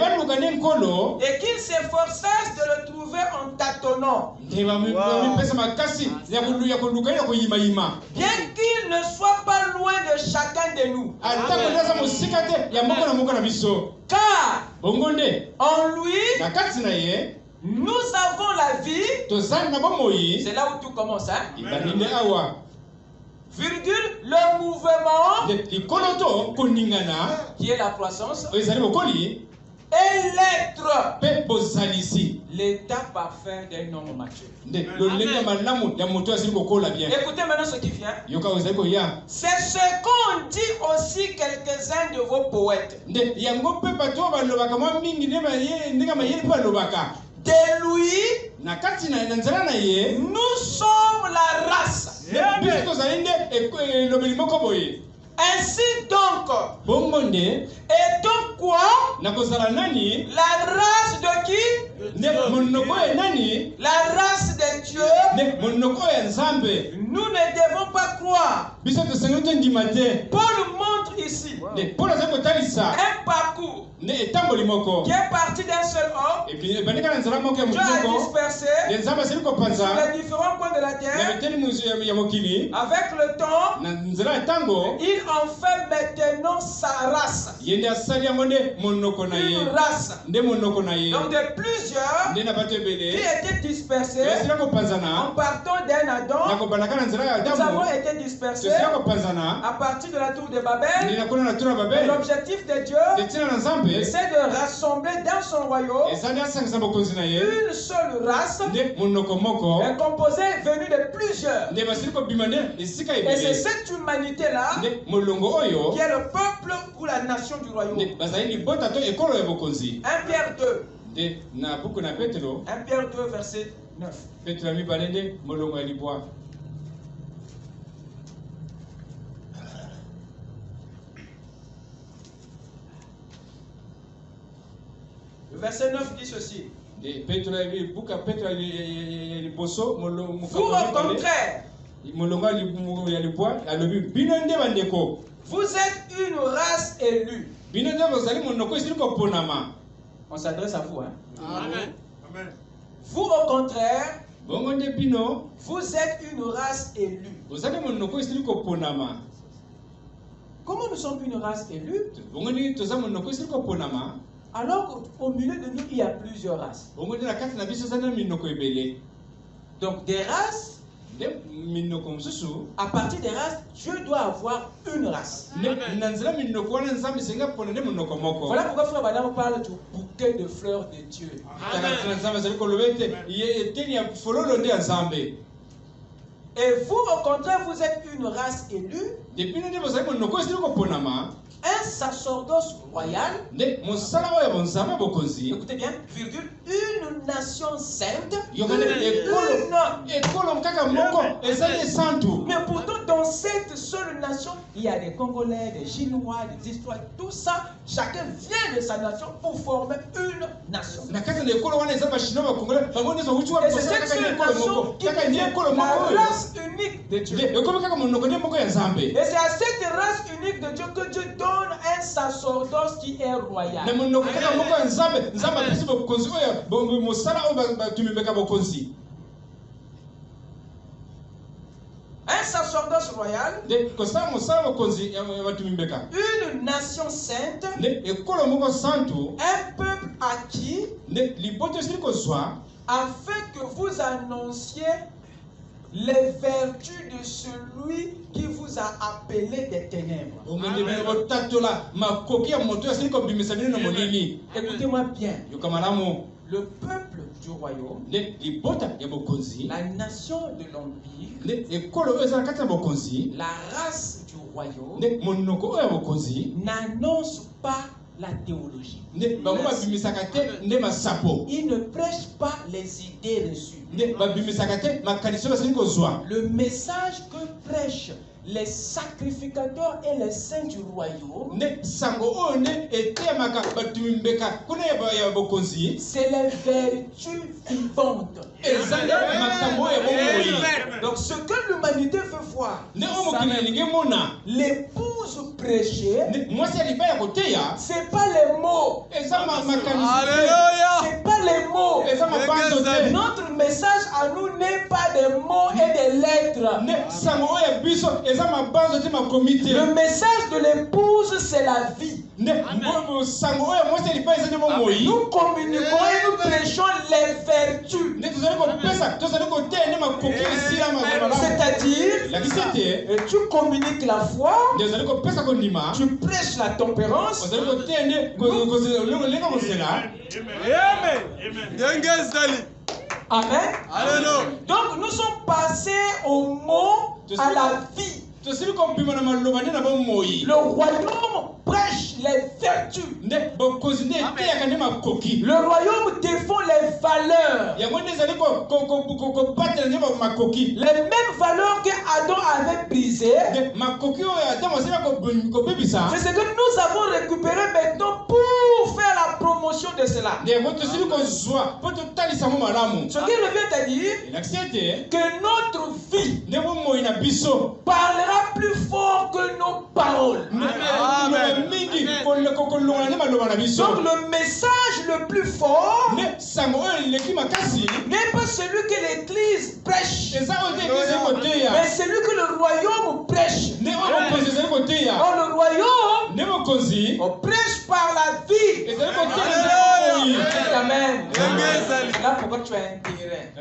qu'ils s'efforçassent de le trouver en tâtonnant. Bien qu'il ne soit pas loin de chacun de nous. Car en lui, nous avons la vie. C'est là où tout commence. Virgule, le mouvement qui est la croissance et l'être, l'état parfait d'un homme mature. Écoutez maintenant ce qui vient. C'est ce qu'ont dit aussi quelques-uns de vos poètes. De lui, nous sommes la race. Ainsi donc, et donc quoi? La race de qui? La race de Dieu. Nous ne devons pas croire. Paul montre ici un parcours qui est parti d'un seul homme. Dieu a dispersé sur les différents coins de la terre. Avec le temps, il en fait maintenant sa race. Une race. Donc de plusieurs qui étaient dispersés en partant d'un Adam. Nous avons été dispersés à partir de la tour de Babel. L'objectif de Dieu, c'est de rassembler dans son royaume une seule race composée venue de plusieurs. Et c'est cette humanité-là qui est le peuple ou la nation du royaume. 1 Pierre 2. 1 Pierre 2, verset 9. Le verset 9 dit ceci. Vous au contraire, vous êtes une race élue. On s'adresse à vous. Hein? Amen. Vous au contraire, vous êtes une race élue. Comment nous sommes une race élue? Alors qu'au milieu de nous, il y a plusieurs races. Donc des races, à partir des races, Dieu doit avoir une race. Voilà pourquoi Frère Badam parle du bouquet de fleurs de Dieu. Et vous, au contraire, vous êtes une race élue, un sacerdoce royal, écoutez bien, virgule, une nation sainte, mais pourtant dans cette seule nation, il y a des Congolais, des Chinois, des histoires, tout ça, chacun vient de sa nation pour former une nation. Et c'est cette seule nation qui devient la race unique de Dieu. Et c'est à cette race unique de Dieu que Dieu donne un sacerdoce qui est royal. Un sacerdoce royal, une nation sainte, un peuple acquis, afin que vous annonciez les vertus de celui qui vous a appelé des ténèbres. Écoutez-moi bien. Le peuple du royaume, la nation de l'empire, la race du royaume n'annonce pas la théologie. Il ne prêche pas les idées reçues. Le message que prêchent les sacrificateurs et les saints du royaume, c'est les vertus vivantes. Donc ce que l'humanité veut voir, l'épouse prêchée, c'est pas les mots. C'est pas les mots. Notre message à nous n'est pas des mots et des lettres. Le message de l'épouse, c'est la vie. Nous communiquons et nous prêchons les vertus. C'est-à-dire, tu communiques la foi, tu prêches la tempérance. Amen. Donc nous sommes passés au mot, à la vie. Le royaume prêche les vertus. Le royaume défend les valeurs. Les mêmes valeurs que Adam avait brisées. C'est ce que nous avons récupéré maintenant pour faire la promotion de cela. Ce qui revient à dire que notre vie parlera plus fort que nos paroles. Amen. Donc le message le plus fort n'est pas celui que l'Église prêche, mais celui que le royaume prêche. Or le royaume, on prêche par la vie. Amen. Là pourquoi tu as intérêt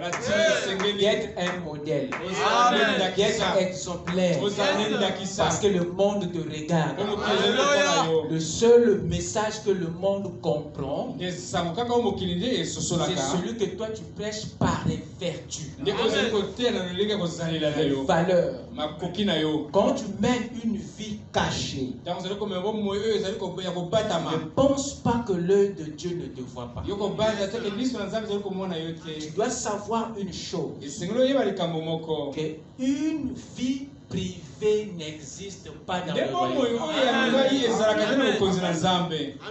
d'être un modèle, d'être exemplaire, parce que le monde te regarde. Le seul message que le monde comprend, c'est celui que toi tu prêches par les vertus, les valeurs. Quand tu mènes une vie cachée, ne pense pas que l'œil de Dieu ne te voit pas. Tu dois savoir une chose, que une vie privé n'existe pas dans le royaume.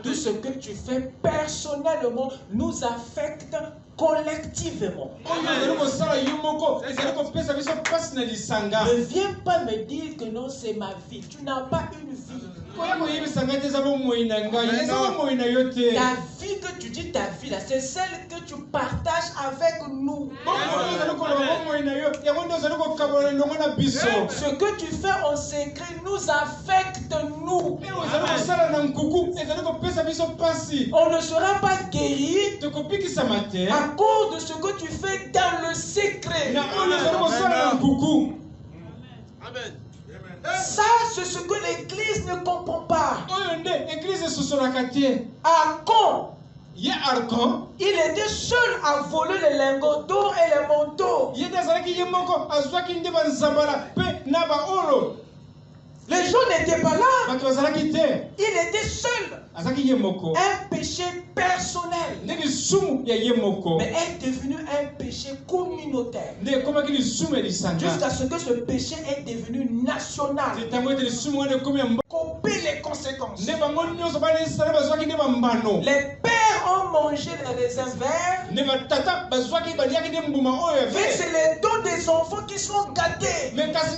Tout ce que tu fais personnellement nous affecte collectivement. Ne viens pas me dire que non, c'est ma vie. Tu n'as pas une vie. Ta vie que tu dis, ta vie là, c'est celle que tu partages avec nous. Ce que tu fais en secret nous affecte nous. On ne sera pas guéri à cause de ce que tu fais dans le secret. Amen. Ça, c'est ce que l'Église ne comprend pas. Archon, il était seul à voler les lingots d'or et les manteaux. Les gens n'étaient pas là. Il était seul. Un péché personnel. Mais est devenu un péché communautaire. Jusqu'à ce que ce péché est devenu national. Couper les conséquences. Les pères ont mangé les raisins verts. Mais c'est les dons des enfants qui sont gâtés. Mais ce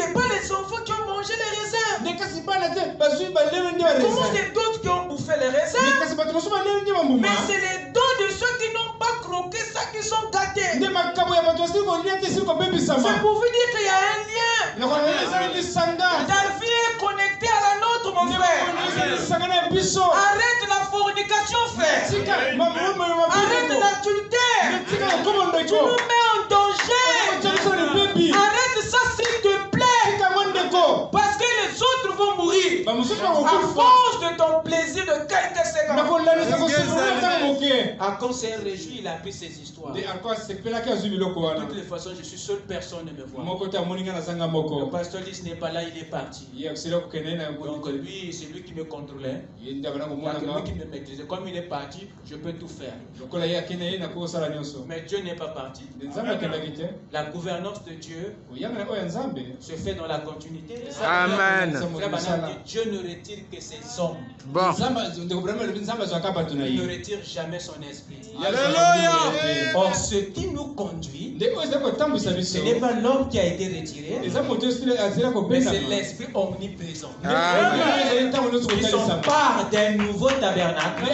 n'est pas les enfants qui ont mangé les raisins. Comment c'est d'autres qui ont bouffé les raisins? Mais c'est les dons de ceux qui n'ont pas croqué ça qui sont gâtés. C'est pour vous dire qu'il y a un lien. Ta vie est connectée à la nôtre, mon frère. Arrête la fornication, frère. Arrête l'adultère. Tu nous mets en danger. Arrête ça, s'il te plaît. Parce que les autres vont mourir à cause de ton plaisir de quelques secondes. Archon s'est réjoui, il a pris ses histoires. De toutes les façons, je suis seule personne ne me voit. Le pasteur dit ce n'est pas là, il est parti. Donc lui, c'est lui qui me contrôlait. C'est lui qui me maîtrisait. Comme il est parti, je peux tout faire. Mais Dieu n'est pas parti. La gouvernance de Dieu se fait dans la continuité. Amen. Dieu ne retire que ses hommes. Bon. Il ne retire jamais son esprit. Alléluia. Or, ce qui nous conduit, ce n'est pas l'homme qui a été retiré, mais c'est l'esprit omniprésent. Ils sont part d'un nouveau tabernacle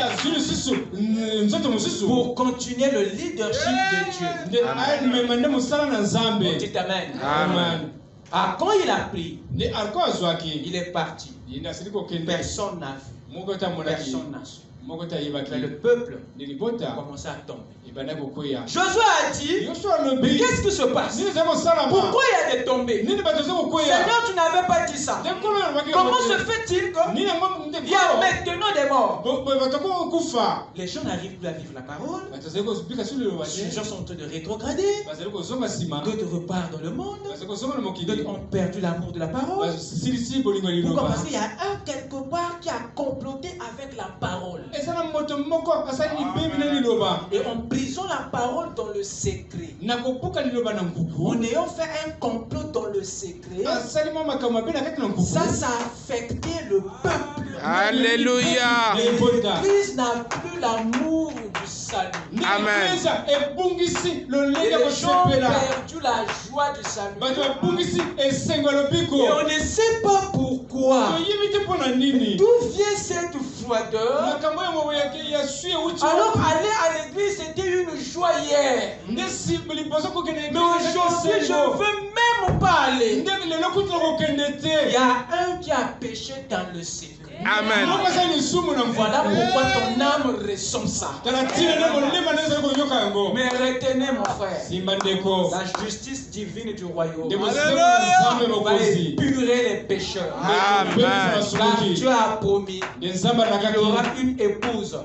pour continuer le leadership de Dieu. Dites Amen. Amen. Quand il a pris, il est parti. Personne n'a vu. Personne n'a su. Mais le peuple a commencé à tomber. Josué a dit, mais qu'est-ce qui se passe? Pourquoi il y a des tombées? Seigneur, tu n'avais pas dit ça. Comment se fait-il qu'il y a maintenant des morts? Les gens n'arrivent plus à vivre la parole. Les gens sont en train de rétrograder. D'autres repartent dans le monde. D'autres ont perdu l'amour de la parole. Pourquoi? Parce qu'il y a un quelque part qui a comploté avec la parole. Et on prison la parole dans le secret. En ayant fait un complot dans le secret, ça a affecté le peuple. Alléluia. L'Église n'a plus l'amour du salut. Amen. Et les gens ont perdu la joie du salut. Et on ne sait pas pourquoi. D'où vient cette froideur? Alors aller à l'église c'était une joie hier. Mais aujourd'hui je ne veux même pas aller. Il y a un qui a péché dans le secret. Amen. Voilà pourquoi ton âme ressent ça. Mais retenez mon frère, la justice divine du royaume va épurer les pécheurs. Amen. Car Dieu a promis qu'il y aura une épouse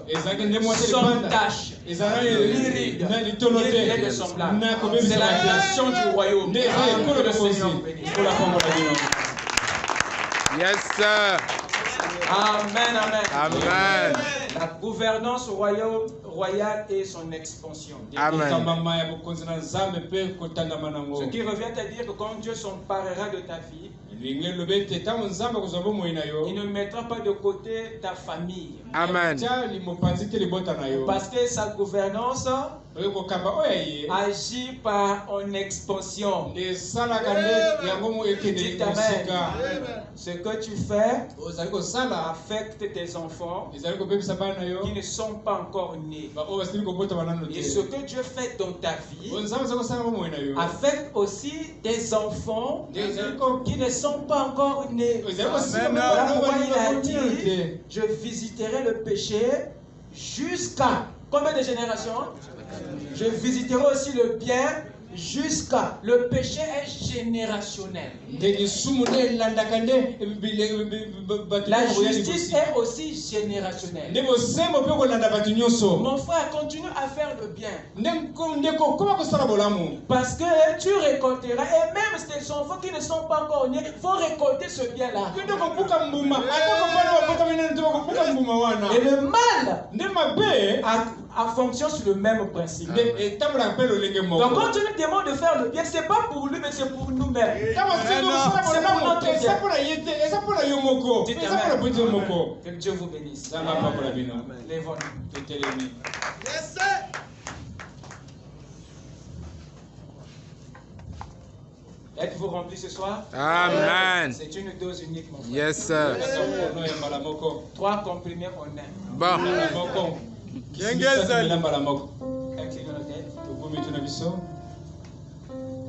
sans tache, l'iride, de semblable. C'est la nation du royaume. Que le Seigneur bénisse. Yes, sir. Amen, amen. Amen. La La gouvernance royale et son expansion. Amen. Ce qui revient à dire que quand Dieu s'emparera de ta vie, il ne mettra pas de côté ta famille. Amen. Parce que sa gouvernance agit par en expansion. Ce que tu fais affecte tes enfants qui ne sont pas encore nés. Et ce que Dieu fait dans ta vie affecte aussi tes enfants qui ne sont pas encore nés. Voilà pourquoi il a dit, je visiterai le péché jusqu'à combien de générations? Je visiterai aussi le bien jusqu'à. Le péché est générationnel. La justice est aussi générationnelle. Mon frère, continue à faire le bien. Parce que tu récolteras, et même tes enfants qui ne sont pas encore nés vont récolter ce bien-là. Et le mal fonctionne sur le même principe. Donc quand tu nous demandes de faire le bien, ce n'est pas pour lui, mais c'est pour nous-mêmes. C'est pour notre bien. Que Dieu vous bénisse. Lèvons-nous. Êtes-vous remplis ce soir? Amen. C'est une dose unique, mon frère. Yes, sir. 3 comprimés en un. Bon. Inclinons la tête.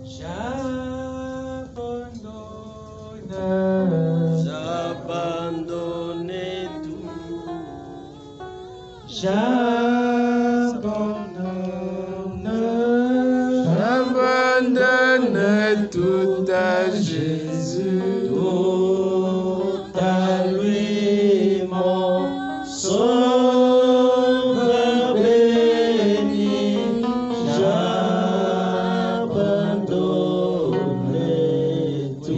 J'abandonne tout. J'abandonne tout à Jésus. Tout à lui, mon sauveur béni. J'abandonne tout.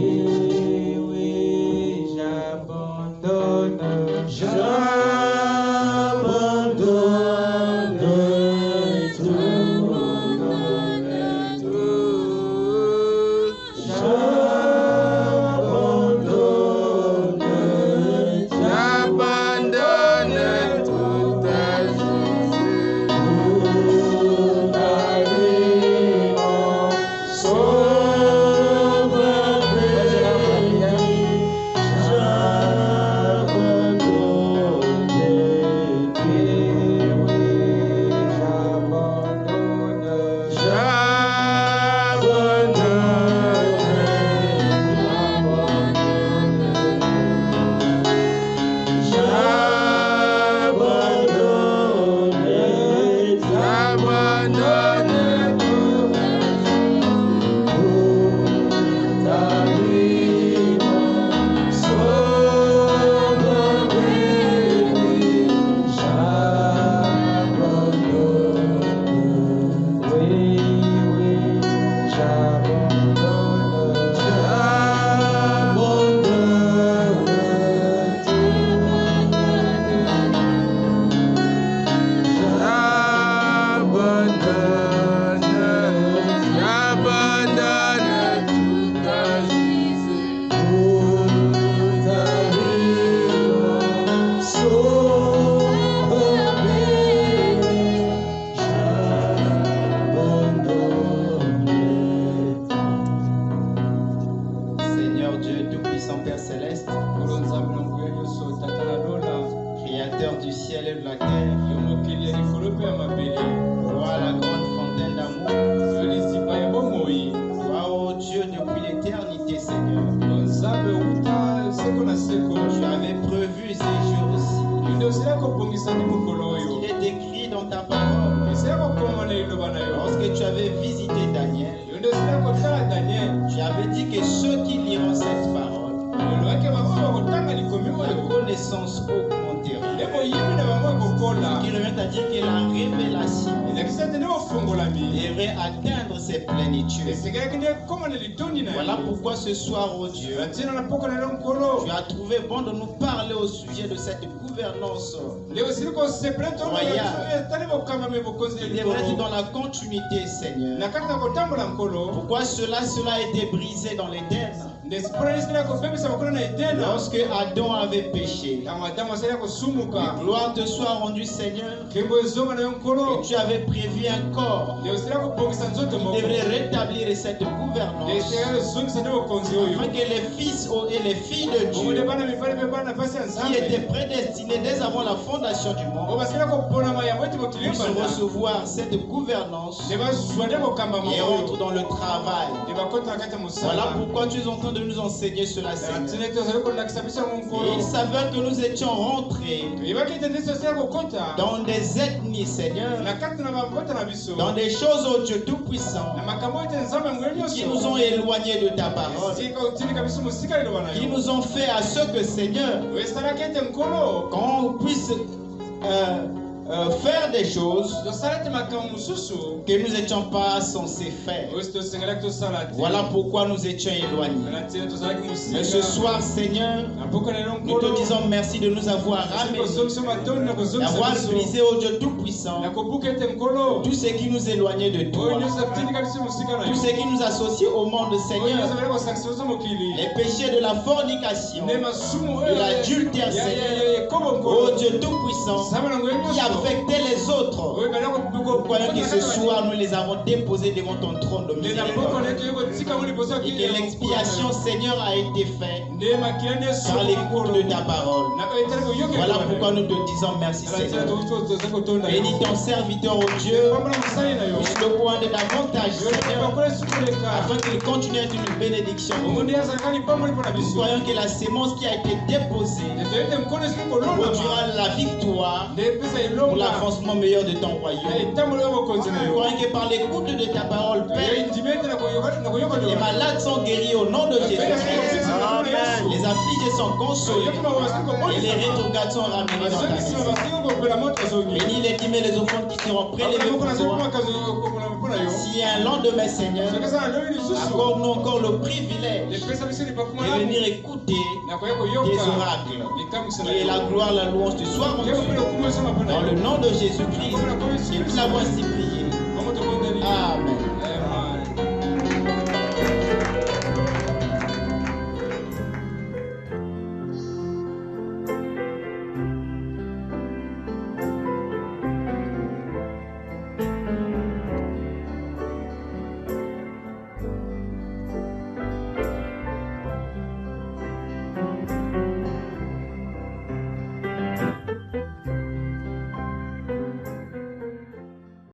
Oui, j'abandonne. J'abandonne tout. J'abandonne tout à Jésus. Tout à lui, mon sauveur béni. J'abandonne Il est écrit dans ta parole. Lorsque tu avais visité Daniel, tu avais dit que ceux qui liront cette parole, la connaissance augmentera. qui revient à dire que la révélation devrait atteindre ses plénitudes. Voilà pourquoi ce soir, oh Dieu, tu as trouvé bon de nous parler au sujet de cette gouvernance royale. Il devrait être dans la continuité, Seigneur. Pourquoi cela a été brisé dans l'Éden? Lorsque Adam avait péché, gloire te soit rendue, Seigneur, et tu avais prévu un corps qui devrait rétablir cette gouvernance, afin que les fils et les filles de Dieu qui étaient prédestinés dès avant la fondation du monde puissent recevoir cette gouvernance et entrent dans le travail. Voilà pourquoi tu es en train de nous enseigner cela, Seigneur. Et il s'avère que nous étions rentrés dans des ethnies, Seigneur, dans des choses, oh Dieu Tout-Puissant, qui nous ont éloignés de ta parole, qui nous ont fait à ce que, Seigneur, qu'on puisse faire des choses que nous n'étions pas censés faire. Voilà pourquoi nous étions éloignés. Mais ce soir, Seigneur, nous te disons merci de nous avoir ramenés, d'avoir brisé au Dieu Tout-Puissant tout ce qui nous éloignait de toi, tout ce qui nous associe au monde, Seigneur, les péchés de la fornication, de l'adultère, Seigneur, oh Dieu Tout-Puissant, qui affectait les autres. Nous croyons que ce soir nous les avons déposés devant ton trône de miséricorde et que l'expiation, Seigneur, a été faite par l'écoute de ta parole. Voilà pourquoi nous te disons merci, Seigneur. Bénis ton serviteur, oh Dieu, puisse le coin de davantage, Seigneur, afin qu'il continue à être une bénédiction. Nous croyons que la sémence qui a été déposée produira la victoire pour l'avancement meilleur de ton royaume. Nous croyons que par l'écoute de ta parole, Père, les malades sont guéris au nom de Jésus. Les affligés sont consolés et les rétrogrades sont ramenés dans ta maison. Bénis les dîmes et les offrandes qui seront prélevées pour toi. S'il y a un lendemain, Seigneur, accorde-nous encore le privilège de venir écouter tes oracles. Et la gloire, la louange te soit rendue. Dans le nom de Jésus-Christ, et nous l'avons ainsi prié.